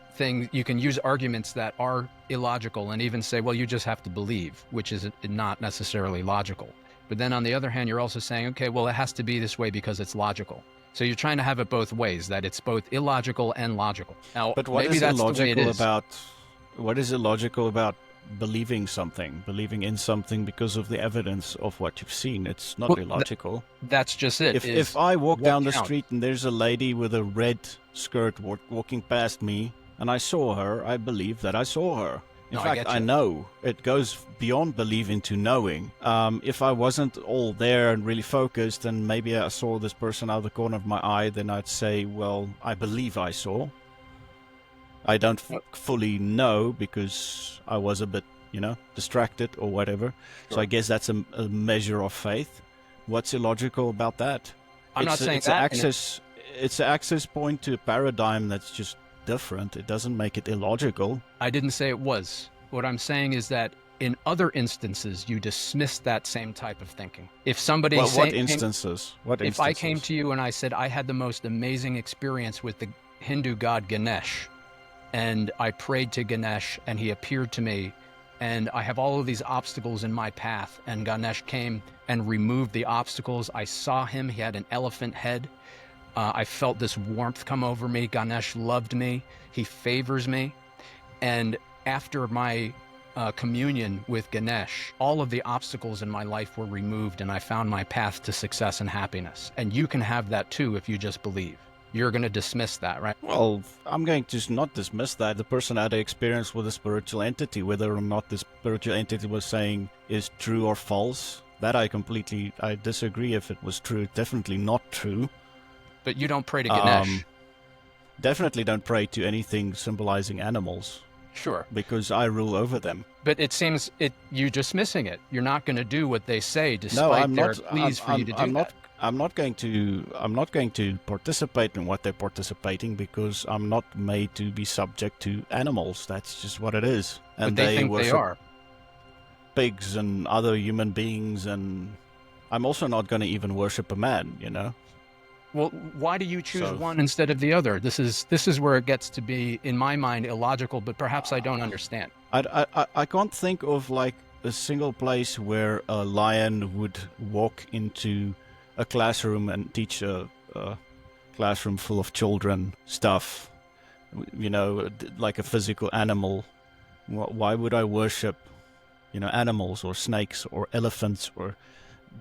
arguments that are illogical and even say, well, you just have to believe, which is not necessarily logical. But then on the other hand, you're also saying, okay, well, it has to be this way because it's logical. So you're trying to have it both ways, that it's both illogical and logical. Now, but what maybe is that's the way it illogical is. what is illogical about believing in something because of the evidence of what you've seen? It's not illogical. That's just it. If I walk down the counts? street and there's a lady with a red skirt walking past me and I saw her, I believe that I saw her. In fact, I know. It goes beyond believing to knowing. If I wasn't all there and really focused and maybe I saw this person out of the corner of my eye, then I'd say, well, I believe I saw. I don't fully know because I was a bit, distracted or whatever. Sure. So I guess that's a measure of faith. What's illogical about that? I'm not saying it's that. It's an access point to a paradigm that's just different. It doesn't make it illogical. I didn't say it was. What I'm saying is that in other instances, you dismiss that same type of thinking. If somebody what instances? If I came to you and I said I had the most amazing experience with the Hindu god Ganesh, and I prayed to Ganesh and he appeared to me, and I have all of these obstacles in my path, and Ganesh came and removed the obstacles. I saw him. He had an elephant head. I felt this warmth come over me. Ganesh loved me. He favors me. And after my communion with Ganesh, all of the obstacles in my life were removed, and I found my path to success and happiness. And you can have that too if you just believe. You're going to dismiss that, right? Well, I'm going to not dismiss that. The person had an experience with a spiritual entity, whether or not the spiritual entity was saying is true or false. That I disagree if it was true. Definitely not true. But you don't pray to Ganesh. Definitely don't pray to anything symbolizing animals. Sure. Because I rule over them. But it seems you're dismissing it. You're not going to do what they say despite their pleas for you to do that. I'm not going to participate in what they're participating because I'm not made to be subject to animals. That's just what it is. And but they think they are. Pigs and other human beings, and I'm also not going to even worship a man, you know? Well, why do you choose one instead of the other? This is where it gets to be, in my mind, illogical, but perhaps I don't understand. I can't think of like a single place where a lion would walk into a classroom and teach a classroom full of children stuff, you know, like a physical animal. Why would I worship, you know, animals or snakes or elephants or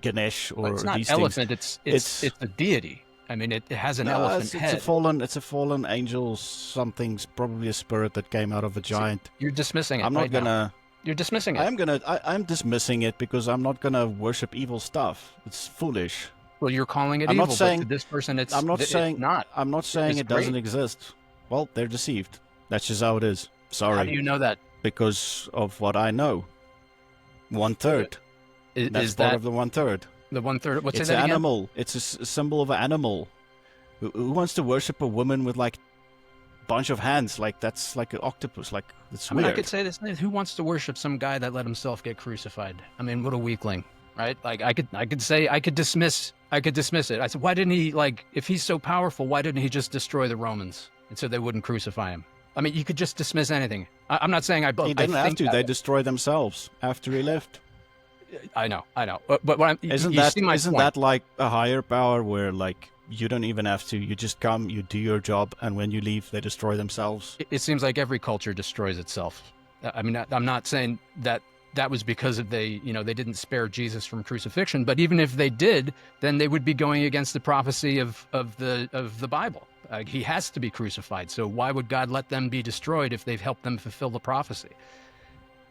Ganesh or it's not these elephant, things? It's a deity. I mean, it has an elephant head. It's a fallen angel. Something's probably a spirit that came out of a giant. You're dismissing it. I'm not gonna. You're dismissing it. I'm dismissing it because I'm not gonna worship evil stuff. It's foolish. Well, you're calling it I'm evil, not saying, but to this person, it's I'm not saying it's not. I'm not saying it doesn't great. exist. Well, they're deceived. That's just how it is. Sorry. How do you know that? Because of what I know. 1/3. That's part of the 1/3. The 1/3. What's it's that an again? Animal. It's a symbol of an animal. Who wants to worship a woman with like bunch of hands? Like that's like an octopus. Like it's weird. I could say this. Who wants to worship some guy that let himself get crucified? I mean, what a weakling, right? Like I could dismiss it. I said, why didn't he, like, if he's so powerful, why didn't he just destroy the Romans and so they wouldn't crucify him? I mean, you could just dismiss anything. I'm not saying He didn't have to. They destroyed themselves after he left. I know. But what isn't that like a higher power where like you don't even have to? You just come, you do your job, and when you leave, they destroy themselves. It seems like every culture destroys itself. I mean, I'm not saying that was because of they didn't spare Jesus from crucifixion, but even if they did, then they would be going against the prophecy of the Bible. He has to be crucified. So why would God let them be destroyed if they've helped them fulfill the prophecy?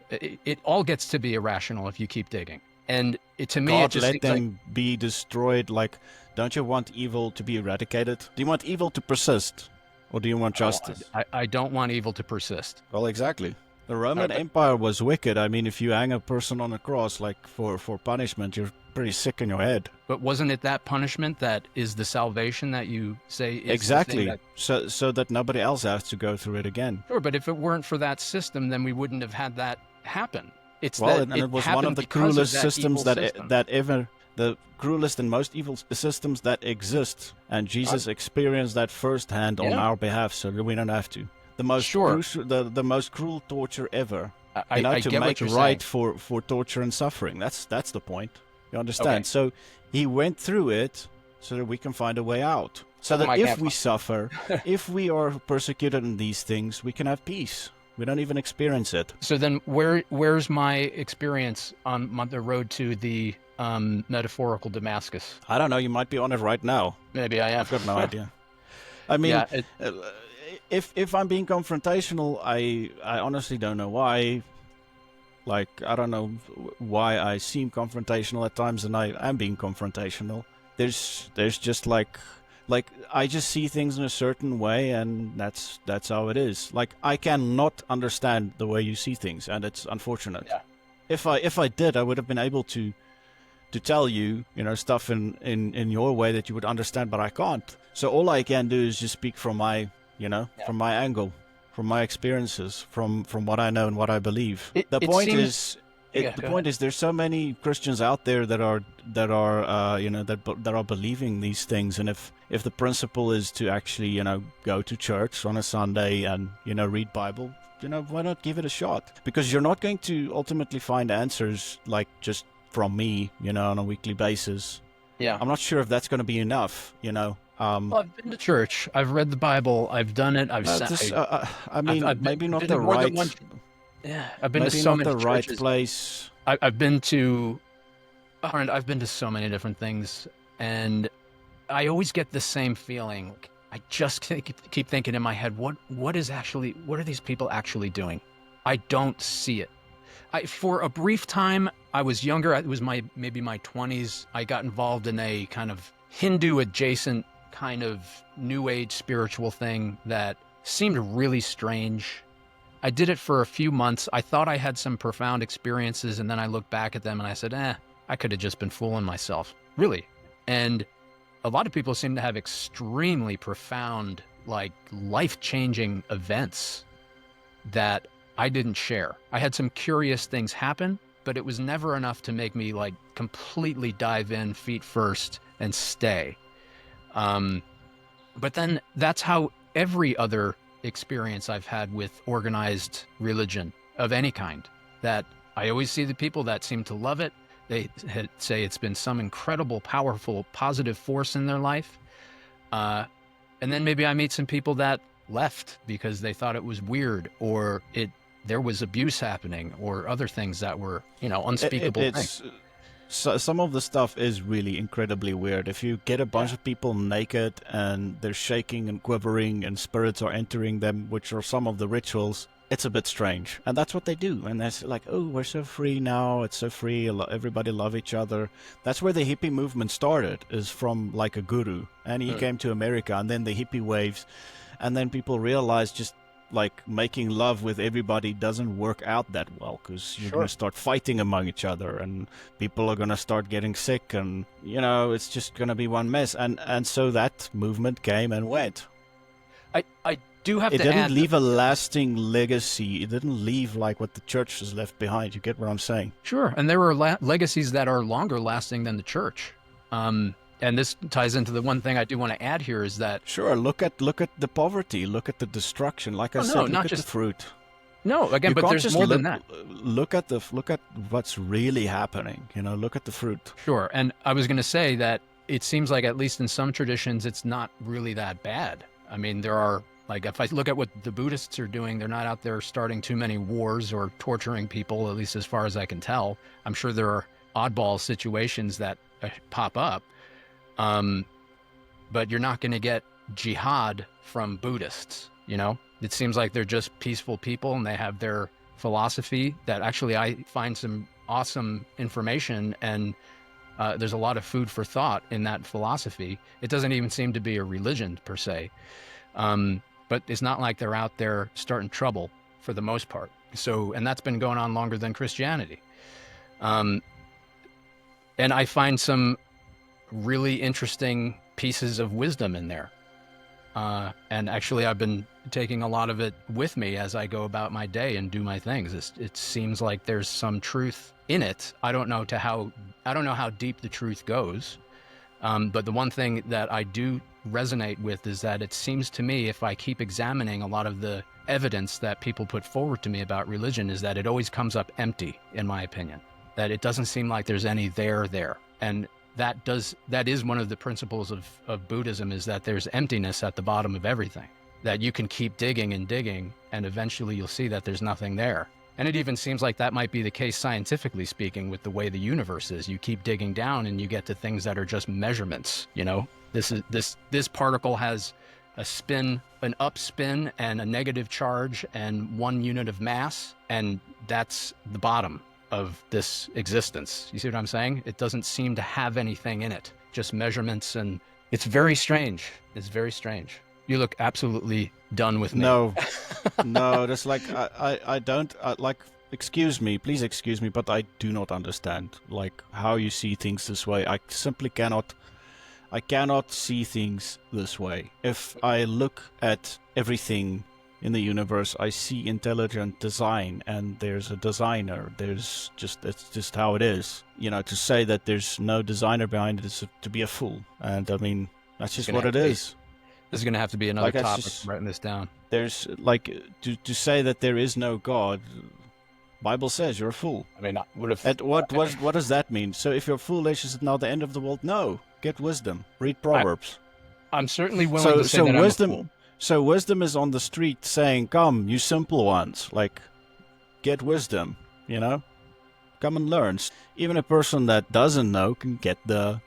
It all gets to be irrational if you keep digging. And to me, God it just let seems them be destroyed. Like, don't you want evil to be eradicated? Do you want evil to persist, or do you want justice? I don't want evil to persist. Well, exactly. The Roman Empire was wicked. I mean, if you hang a person on a cross, like for punishment, you're pretty sick in your head. But wasn't it that punishment that is the salvation that you say is exactly? So that nobody else has to go through it again. Sure, but if it weren't for that system, then we wouldn't have had that happen. It was one of the cruelest systems the cruelest and most evil systems that exist. And Jesus experienced that firsthand on our behalf, so that we don't have to. The most the most cruel torture ever. To make right for torture and suffering. That's the point. You understand? Okay. So he went through it so that we can find a way out. So that if we suffer, if we are persecuted in these things, we can have peace. We don't even experience it. So then where's my experience on the road to the metaphorical Damascus? I don't know. You might be on it right now. Maybe I am. I've got no idea. I mean, if I'm being confrontational, I honestly don't know why. Like, I don't know why I seem confrontational at times, and I am being confrontational. There's just like I just see things in a certain way, and that's how it is. Like, I cannot understand the way you see things, and it's unfortunate. Yeah. If I did, I would have been able to tell you, stuff in your way that you would understand, but I can't. So all I can do is just speak from my, from my angle, from my experiences, from what I know and what I believe. The point is, there's so many Christians out there that are believing these things, and if the principle is to actually, go to church on a Sunday and read Bible, why not give it a shot? Because you're not going to ultimately find answers like just from me, on a weekly basis. Yeah, I'm not sure if that's going to be enough. Well, I've been to church. I've read the Bible. I've done it. I mean, maybe not been to the more than one. right, Yeah, I've been to maybe so not many the right churches. place. I've been to, and I've been to so many different things, and I always get the same feeling. I just keep thinking in my head, what are these people actually doing? I don't see it. For a brief time, I was younger. It was maybe my 20s. I got involved in a kind of Hindu adjacent kind of new age spiritual thing that seemed really strange. I did it for a few months. I thought I had some profound experiences, and then I looked back at them and I said, I could have just been fooling myself. Really. And a lot of people seem to have extremely profound, like life-changing events that I didn't share. I had some curious things happen, but it was never enough to make me like completely dive in feet first and stay. But then that's how every other experience I've had with organized religion of any kind, that I always see the people that seem to love it. They say it's been some incredible, powerful, positive force in their life. And then maybe I meet some people that left because they thought it was weird, or there was abuse happening, or other things that were, unspeakable things. So some of the stuff is really incredibly weird. If you get a bunch of people naked and they're shaking and quivering and spirits are entering them, which are some of the rituals, it's a bit strange. And that's what they do. And they're like, oh, we're so free now. It's so free. Everybody love each other. That's where the hippie movement started, is from like a guru. And he came to America, and then the hippie waves. And then people realized just like making love with everybody doesn't work out that well, because you're going to start fighting among each other, and people are going to start getting sick, and it's just going to be one mess. And so that movement came and went. I do have it to didn't add leave a lasting legacy. It didn't leave like what the church has left behind. You get what I'm saying? Sure. And there were legacies that are longer lasting than the church. And this ties into the one thing I do want to add here is that look at the poverty, look at the destruction. Like I said, look at the fruit. No, again, but there's more than that. Look at what's really happening. Look at the fruit. Sure, and I was going to say that it seems like at least in some traditions, it's not really that bad. I mean, there are, like, if I look at what the Buddhists are doing, they're not out there starting too many wars or torturing people, at least as far as I can tell. I'm sure there are oddball situations that pop up. But you're not going to get jihad from Buddhists, It seems like they're just peaceful people, and they have their philosophy that actually I find some awesome information, and there's a lot of food for thought in that philosophy. It doesn't even seem to be a religion per se. But it's not like they're out there starting trouble for the most part. So, and that's been going on longer than Christianity. And I find some really interesting pieces of wisdom in there. And actually, I've been taking a lot of it with me as I go about my day and do my things. It seems like there's some truth in it. I don't know how deep the truth goes. But the one thing that I do resonate with is that it seems to me, if I keep examining a lot of the evidence that people put forward to me about religion, is that it always comes up empty, in my opinion. That it doesn't seem like there's any there. And that is one of the principles of Buddhism, is that there's emptiness at the bottom of everything, that you can keep digging and digging, and eventually you'll see that there's nothing there. And it even seems like that might be the case scientifically speaking with the way the universe is. You keep digging down and you get to things that are just measurements. This particle has a spin, an up spin, and a negative charge, and 1 unit of mass, and that's the bottom of this existence. You see what I'm saying? It doesn't seem to have anything in it, just measurements, and it's very strange. It's very strange. You look absolutely done with me. No, that's like, I don't, like, please excuse me, but I do not understand, like, how you see things this way. I simply cannot see things this way. If I look at everything in the universe, I see intelligent design, and there's a designer. It's just how it is. To say that there's no designer behind it is to be a fool. And I mean, that's just what it is. This is going to have to be another topic. Writing this down. There's like to say that there is no God. Bible says you're a fool. I mean, what does that mean? So if you're foolish, is it now the end of the world? No. Get wisdom. Read Proverbs. I'm certainly willing to say So that I'm a wisdom, fool. so wisdom is on the street saying, "Come, you simple ones, like get wisdom, you know, come and learn." Even a person that doesn't know can get the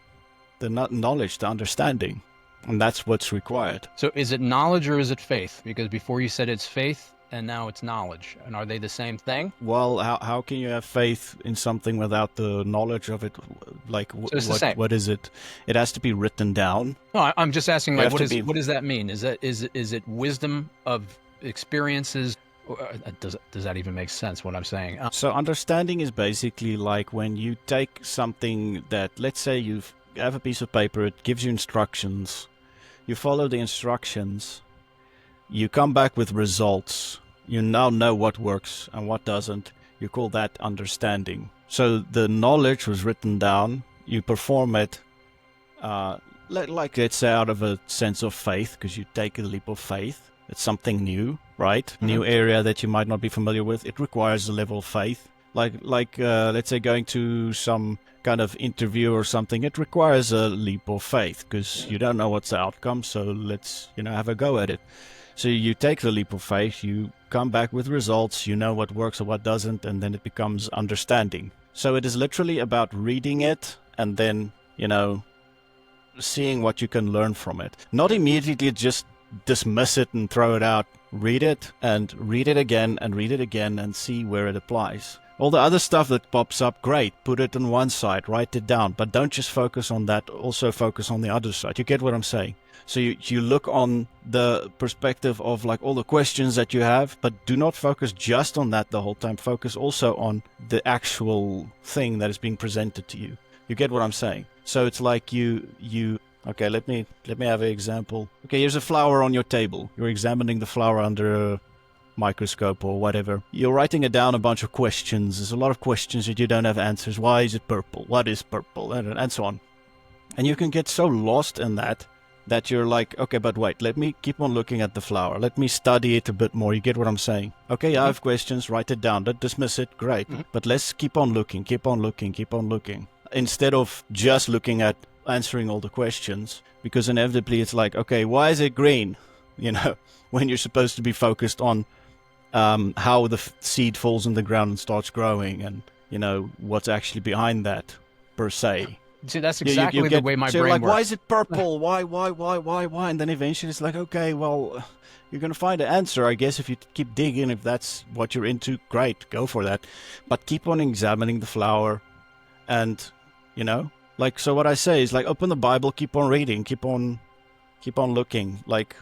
knowledge, the understanding, and that's what's required. So is it knowledge or is it faith? Because before you said it's faith and now it's knowledge. And are they the same thing? Well, how can you have faith in something without the knowledge of it? Like, So it's the same. what is it? It has to be written down. No, I'm just asking, You like, have to be. what does that mean? Is it wisdom of experiences? Does that even make sense? What I'm saying? So understanding is basically like when you take something that, let's say you have a piece of paper, it gives you instructions. You follow the instructions. You come back with results. You now know what works and what doesn't. You call that understanding. So the knowledge was written down. You perform it, like let's say out of a sense of faith, because you take a leap of faith. It's something new, right? Mm-hmm. New area that you might not be familiar with. It requires a level of faith. Like let's say going to some kind of interview or something. It requires a leap of faith because you don't know what's the outcome. So let's have a go at it. So you take the leap of faith, you come back with results, you know what works or what doesn't, and then it becomes understanding. So it is literally about reading it and then, seeing what you can learn from it. Not immediately just dismiss it and throw it out. Read it and read it again and read it again and see where it applies. All the other stuff that pops up, great. Put it on one side, write it down. But don't just focus on that, also focus on the other side. You get what I'm saying? So you look on the perspective of like all the questions that you have, but do not focus just on that the whole time. Focus also on the actual thing that is being presented to you. You get what I'm saying? So it's like you okay, let me have an example. Okay, here's a flower on your table. You're examining the flower under a microscope or whatever. You're writing it down, a bunch of questions. There's a lot of questions that you don't have answers. Why is it purple? What is purple? And so on. And you can get so lost in that you're like, okay, but wait, let me keep on looking at the flower. Let me study it a bit more. You get what I'm saying? Okay, I have questions. Write it down. Don't dismiss it. Great. But let's keep on looking, keep on looking, keep on looking. Instead of just looking at answering all the questions, because inevitably it's like, okay, why is it green? When you're supposed to be focused on how the seed falls in the ground and starts growing and, what's actually behind that per se. See, that's exactly the way my brain like, works. why is it purple? Why? And then eventually it's like, okay, well, you're going to find an answer, I guess, if you keep digging. If that's what you're into, great, go for that. But keep on examining the flower and, so what I say is like, open the Bible, keep on reading, keep on looking. Like,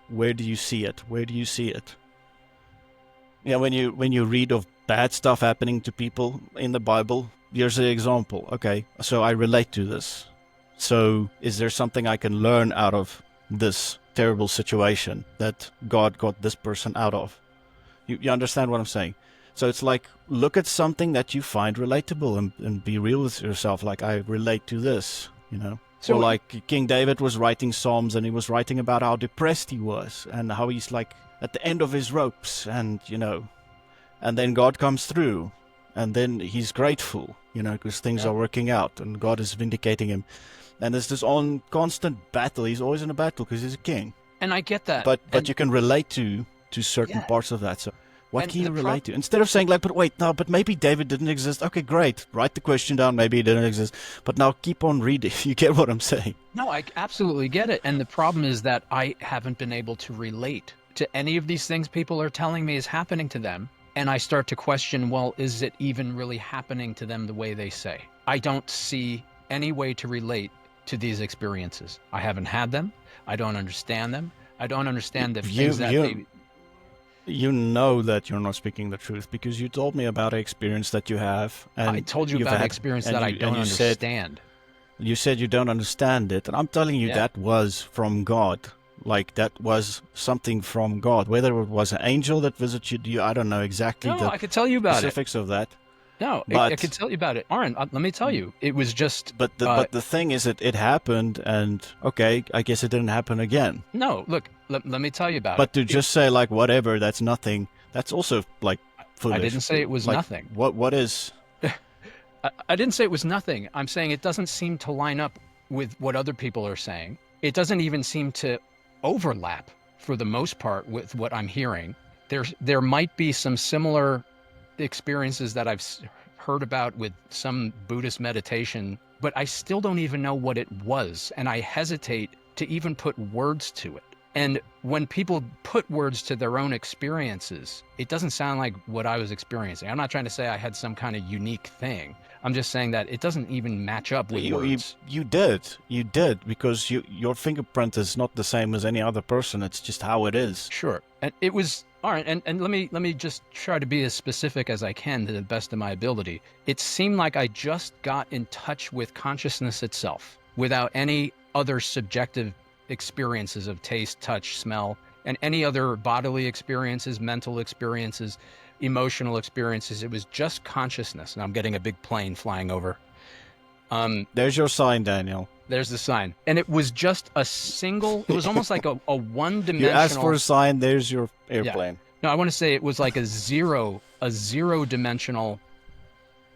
where do you see it? Where do you see it? Yeah, when you read of bad stuff happening to people in the Bible, here's an example. Okay, so I relate to this. So is there something I can learn out of this terrible situation that God got this person out of? You understand what I'm saying? So it's like, look at something that you find relatable and be real with yourself. Like, I relate to this, So like King David was writing Psalms and he was writing about how depressed he was and how he's like at the end of his ropes and, and then God comes through and then he's grateful, because things are working out and God is vindicating him. And there's this constant battle. He's always in a battle because he's a king. And I get that. But you can relate to certain parts of that. So what can you relate to? Instead of saying like, but maybe David didn't exist. Okay, great. Write the question down. Maybe he didn't exist. But now keep on reading. You get what I'm saying? No, I absolutely get it. And the problem is that I haven't been able to relate to any of these things people are telling me is happening to them. And I start to question, well, is it even really happening to them the way they say? I don't see any way to relate to these experiences. I haven't had them. I don't understand them. I don't understand the things that they... You know that you're not speaking the truth because you told me about an experience that you have. And I told you about an experience that I don't understand. You said you don't understand it. And I'm telling you that was from God. Like, that was something from God. Whether it was an angel that visited you, I don't know exactly I could tell you about specifics of that. No, I could tell you about it. Arend, let me tell you. It was just... But the thing is that it happened, and, okay, I guess it didn't happen again. No, look, let me tell you about it. But to just say, like, whatever, that's nothing, that's also, like, foolish. I didn't say it was nothing. What is... I didn't say it was nothing. I'm saying it doesn't seem to line up with what other people are saying. it doesn't even seem to overlap for the most part with what I'm hearing. There might be some similar experiences that I've heard about with some Buddhist meditation, but I still don't even know what it was, and I hesitate to even put words to it. And when people put words to their own experiences, it doesn't sound like what I was experiencing. I'm not trying to say I had some kind of unique thing. I'm just saying that it doesn't even match up with words. You did, because your fingerprint is not the same as any other person. It's just how it is. Sure. And it was, all right, and let me just try to be as specific as I can to the best of my ability. It seemed like I just got in touch with consciousness itself without any other subjective experiences of taste, touch, smell, and any other bodily experiences, mental experiences, emotional experiences. It was just consciousness. And I'm getting a big plane flying over. There's your sign, Daniel. There's the sign. And it was just a single, it was almost like a one-dimensional. You asked for a sign, there's your airplane. Yeah. No, I want to say it was like a zero-dimensional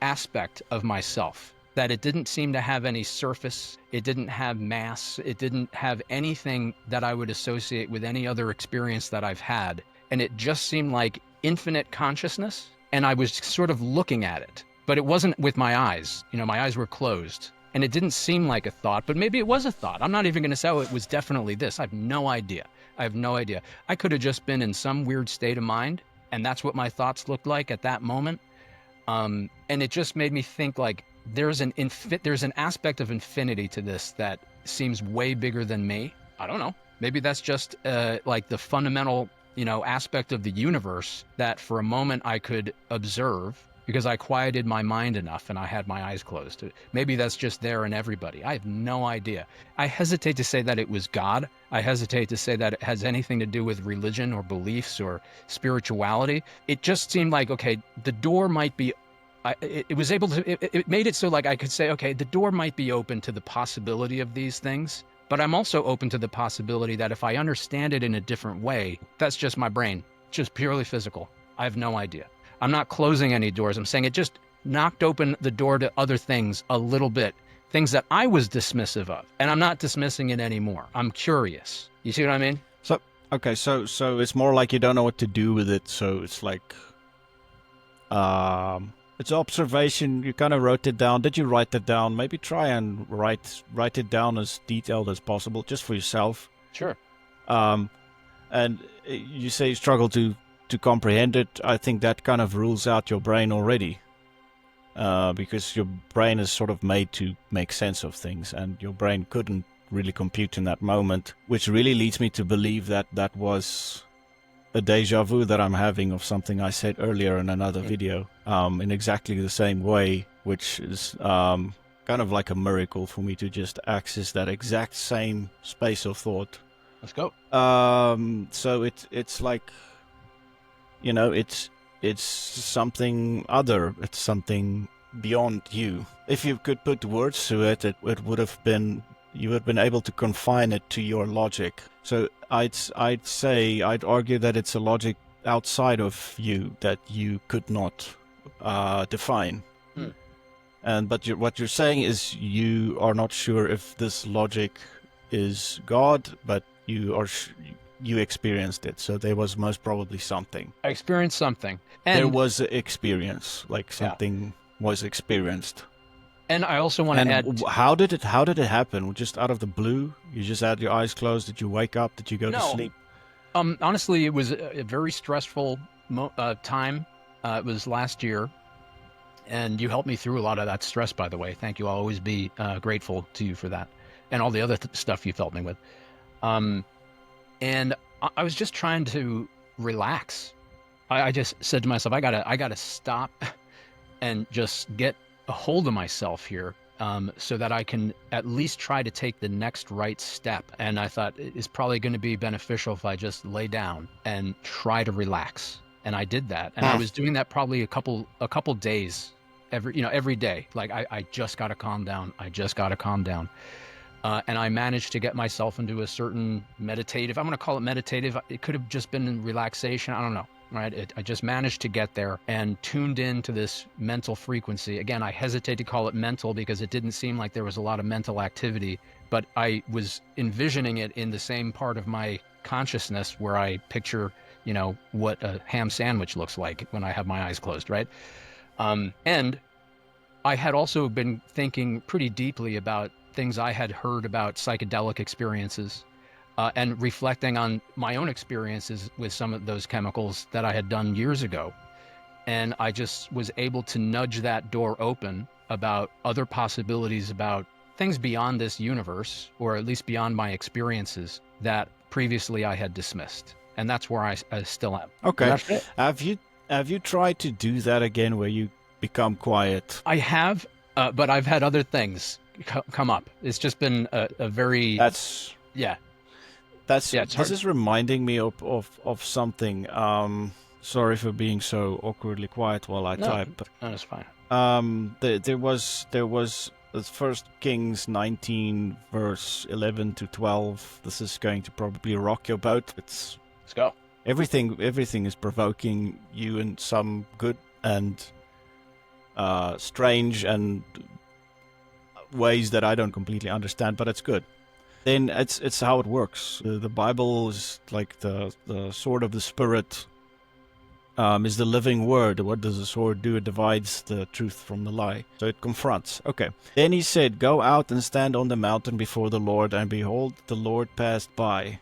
aspect of myself, that it didn't seem to have any surface, it didn't have mass, it didn't have anything that I would associate with any other experience that I've had. And it just seemed like infinite consciousness, and I was sort of looking at it, but it wasn't with my eyes. You know, my eyes were closed, and it didn't seem like a thought, but maybe it was a thought. I'm not even going to say, oh, it was definitely this. I have no idea. I could have just been in some weird state of mind, and that's what my thoughts looked like at that moment. And it just made me think, like, there's an aspect of infinity to this that seems way bigger than me. I don't know. Maybe that's just like the fundamental, aspect of the universe that for a moment I could observe because I quieted my mind enough and I had my eyes closed. Maybe that's just there in everybody. I have no idea. I hesitate to say that it was God. I hesitate to say that it has anything to do with religion or beliefs or spirituality. It just seemed like, okay, the door might be, it made it so like I could say, okay, the door might be open to the possibility of these things, but I'm also open to the possibility that if I understand it in a different way, that's just my brain, just purely physical. I have no idea. I'm not closing any doors. I'm saying it just knocked open the door to other things a little bit, things that I was dismissive of, and I'm not dismissing it anymore. I'm curious. You see what I mean? So it's more like you don't know what to do with it. So it's like, it's observation. You kind of wrote it down. Did you write it down? Maybe try and write it down as detailed as possible, just for yourself. Sure. And you say you struggle to comprehend it. I think that kind of rules out your brain already, because your brain is sort of made to make sense of things, and your brain couldn't really compute in that moment, which really leads me to believe that that was a deja vu that I'm having of something I said earlier in another video, in exactly the same way, which is kind of like a miracle for me to just access that exact same space of thought. Let's go. So it's like, it's something other. It's something beyond you. If you could put words to it, it would have been, you would have been able to confine it to your logic. So I'd argue that it's a logic outside of you that you could not define. But what you're saying is you are not sure if this logic is God, but you experienced it, so there was most probably something. I experienced something. And there was an experience, like something was experienced. And I also want to add... How did it happen? Just out of the blue? You just had your eyes closed? Did you wake up? Did you go to sleep? Honestly, it was a very stressful time. It was last year, and you helped me through a lot of that stress, by the way. Thank you. I'll always be grateful to you for that, and all the other stuff you've helped me with. And I was just trying to relax. I just said to myself, I gotta stop and just get a hold of myself here, so that I can at least try to take the next right step. And I thought it's probably going to be beneficial if I just lay down and try to relax. And I did that, and I was doing that probably a couple days every day. Like I just gotta calm down. And I managed to get myself into a certain meditative, I'm going to call it meditative. It could have just been relaxation. I don't know. right? I just managed to get there and tuned into this mental frequency. Again, I hesitate to call it mental because it didn't seem like there was a lot of mental activity, but I was envisioning it in the same part of my consciousness where I picture, what a ham sandwich looks like when I have my eyes closed, right? And I had also been thinking pretty deeply about things I had heard about psychedelic experiences, and reflecting on my own experiences with some of those chemicals that I had done years ago. And I just was able to nudge that door open about other possibilities, about things beyond this universe, or at least beyond my experiences that previously I had dismissed. And that's where I still am. Okay. And that's it. Have you tried to do that again, where you become quiet? I have, but I've had other things come up. It's just been a very yeah. This is reminding me of something. Sorry for being so awkwardly quiet while I type. But, no, that's fine. There was the 1 Kings 19 verse 11 to 12. This is going to probably rock your boat. Let's go. Everything is provoking you in some good and strange and ways that I don't completely understand, but it's good. Then it's how it works. The Bible is like the sword of the Spirit, is the living word. What does the sword do? It divides the truth from the lie. So it confronts. Okay. Then he said, "Go out and stand on the mountain before the Lord, and behold, the Lord passed by."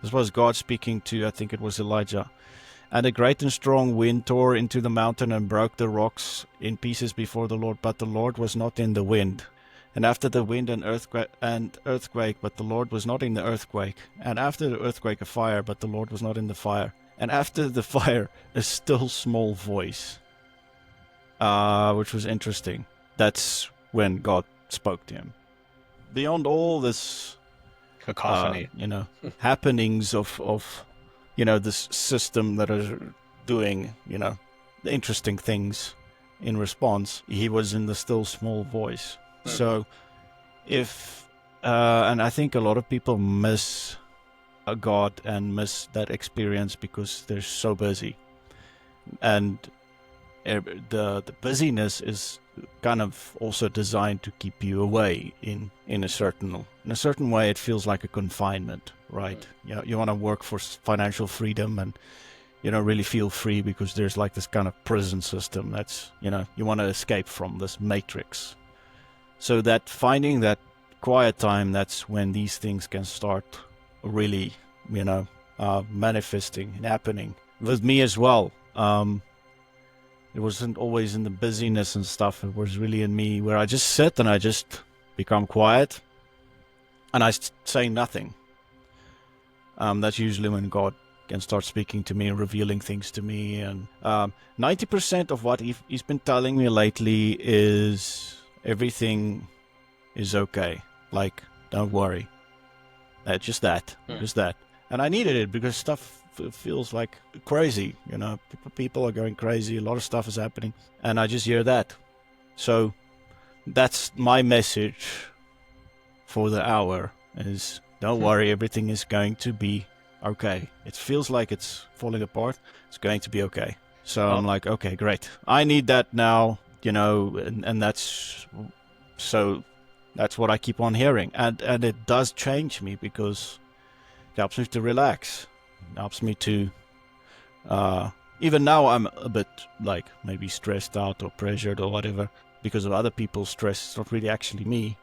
This was God speaking to, I think it was Elijah. "And a great and strong wind tore into the mountain and broke the rocks in pieces before the Lord, but the Lord was not in the wind. And after the wind an earthquake, but the Lord was not in the earthquake. And after the earthquake a fire, but the Lord was not in the fire. And after the fire a still small voice." Which was interesting. That's when God spoke to him. Beyond all this cacophony, happenings of this system that are doing, the interesting things in response, he was in the still small voice. So and I think a lot of people miss God and miss that experience because they're so busy. And the busyness is kind of also designed to keep you away in a certain way. It feels like a confinement, right? You want to work for financial freedom, and you don't really feel free because there's like this kind of prison system that's, you want to escape from this matrix. So that finding that quiet time, that's when these things can start really, manifesting and happening. With me as well. It wasn't always in the busyness and stuff. It was really in me, where I just sit and I just become quiet and I say nothing. That's usually when God can start speaking to me and revealing things to me. And 90% of what he's been telling me lately is everything is okay. Like, don't worry. Just that. And I needed it because stuff feels like crazy. People are going crazy. A lot of stuff is happening. And I just hear that. So that's my message for the hour is don't worry. Everything is going to be okay. It feels like it's falling apart. It's going to be okay. So I'm like, okay, great. I need that now, and that's what I keep on hearing. And it does change me because it helps me to relax. It helps me to, even now I'm a bit like maybe stressed out or pressured or whatever because of other people's stress. It's not really actually me.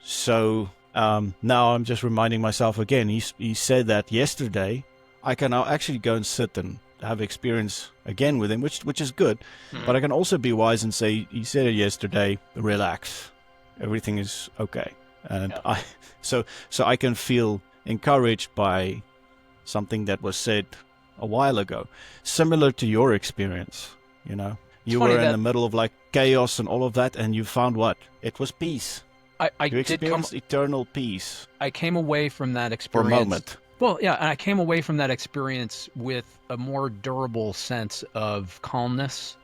So now I'm just reminding myself again, he said that yesterday. I can now actually go and sit and have experience again with him, which is good. But I can also be wise and say, he said it yesterday, relax. Everything is okay. And so I can feel encouraged by something that was said a while ago. Similar to your experience, You were in the middle of like chaos and all of that, and you found what? It was peace. You experienced eternal peace. I came away from that experience. For a moment. Well, yeah, and I came away from that experience with a more durable sense of calmness.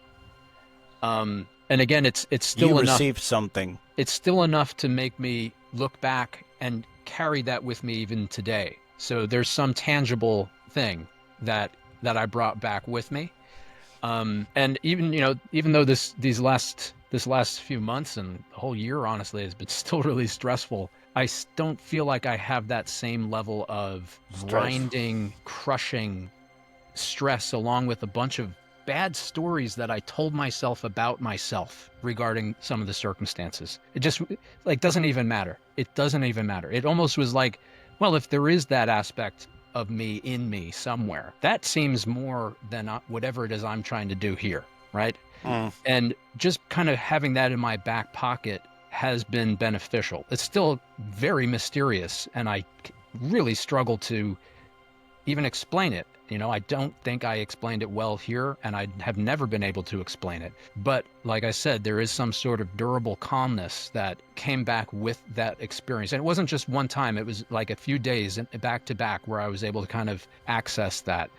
And again, it's still enough. You received something. It's still enough to make me look back and carry that with me even today. So there's some tangible thing that that I brought back with me. And even though this last few months and the whole year, honestly, has been still really stressful, I don't feel like I have that same level of grinding, crushing stress, along with a bunch of bad stories that I told myself about myself regarding some of the circumstances. It just doesn't even matter. It doesn't even matter. It almost was like, well, if there is that aspect of me in me somewhere, that seems more than whatever it is I'm trying to do here, right? And just kind of having that in my back pocket has been beneficial. It's still very mysterious, and I really struggle to even explain it. I don't think I explained it well here, and I have never been able to explain it. But like I said, there is some sort of durable calmness that came back with that experience. And it wasn't just one time. It was like a few days back to back where I was able to kind of access that.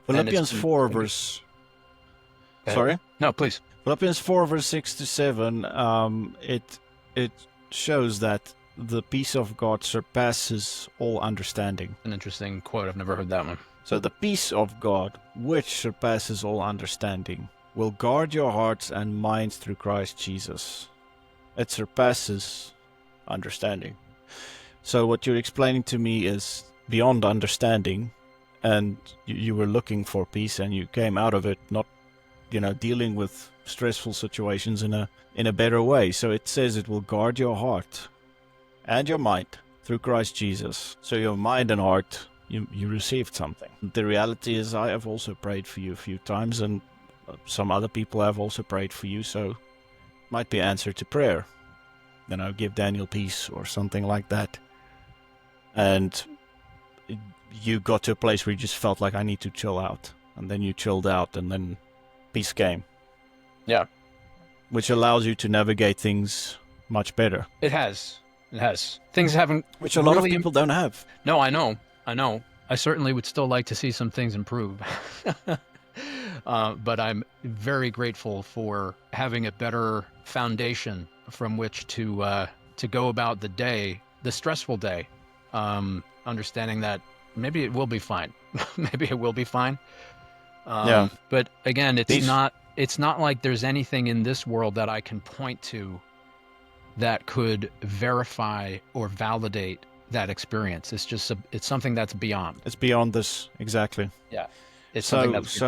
Philippians 4 verse... Sorry? No, please. Philippians 4 verse 6 to 7, it shows that the peace of God surpasses all understanding. An interesting quote. I've never heard that one. So the peace of God, which surpasses all understanding, will guard your hearts and minds through Christ Jesus. It surpasses understanding. So what you're explaining to me is beyond understanding, and you were looking for peace, and you came out of it not, dealing with stressful situations in a better way. So it says it will guard your heart and your mind through Christ Jesus. So your mind and heart, you received something. The reality is I have also prayed for you a few times, and some other people have also prayed for you, so it might be an answer to prayer. Give Daniel peace or something like that. And you got to a place where you just felt like, I need to chill out. And then you chilled out, and then peace came. Yeah. Which allows you to navigate things much better. It has. It has. Things haven't... Which a lot of people don't have. No, I know. I certainly would still like to see some things improve. But I'm very grateful for having a better foundation from which to go about the day, the stressful day, understanding that maybe it will be fine. Maybe it will be fine. Yeah. But again, it's not like there's anything in this world that I can point to that could verify or validate that experience. It's just it's something that's beyond. It's beyond this, exactly. Yeah. It's something that's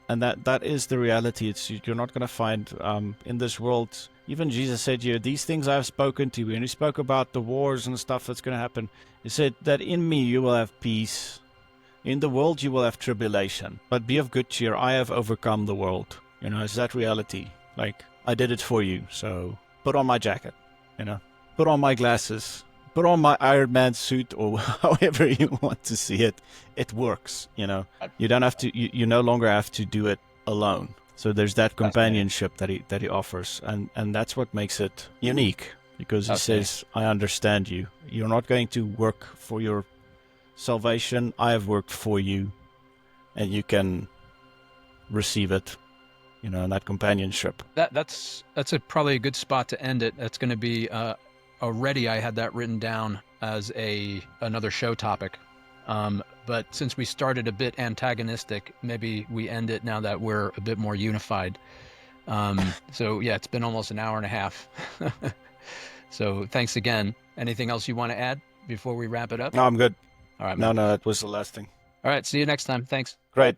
and that is the reality. You're not going to find in this world. Even Jesus said here, these things I have spoken to you. And he spoke about the wars and stuff that's going to happen. He said that in me you will have peace. In the world you will have tribulation. But be of good cheer. I have overcome the world. It's that reality. Like, I did it for you. So put on my jacket. Put on my glasses. Put on my Iron Man suit, or however you want to see it. It works, You don't have to. You no longer have to do it alone. So there's that companionship that he offers, and that's what makes it unique. Because he says, "I understand you. You're not going to work for your salvation. I have worked for you, and you can receive it." And that companionship. That's probably a good spot to end it. That's going to be. Already I had that written down as another show topic. But since we started a bit antagonistic, maybe we end it now that we're a bit more unified. So yeah, it's been almost an hour and a half. So thanks again. Anything else you want to add before we wrap it up? No, I'm good. All right, man. No, that was the last thing. All right, see you next time. Thanks. Great.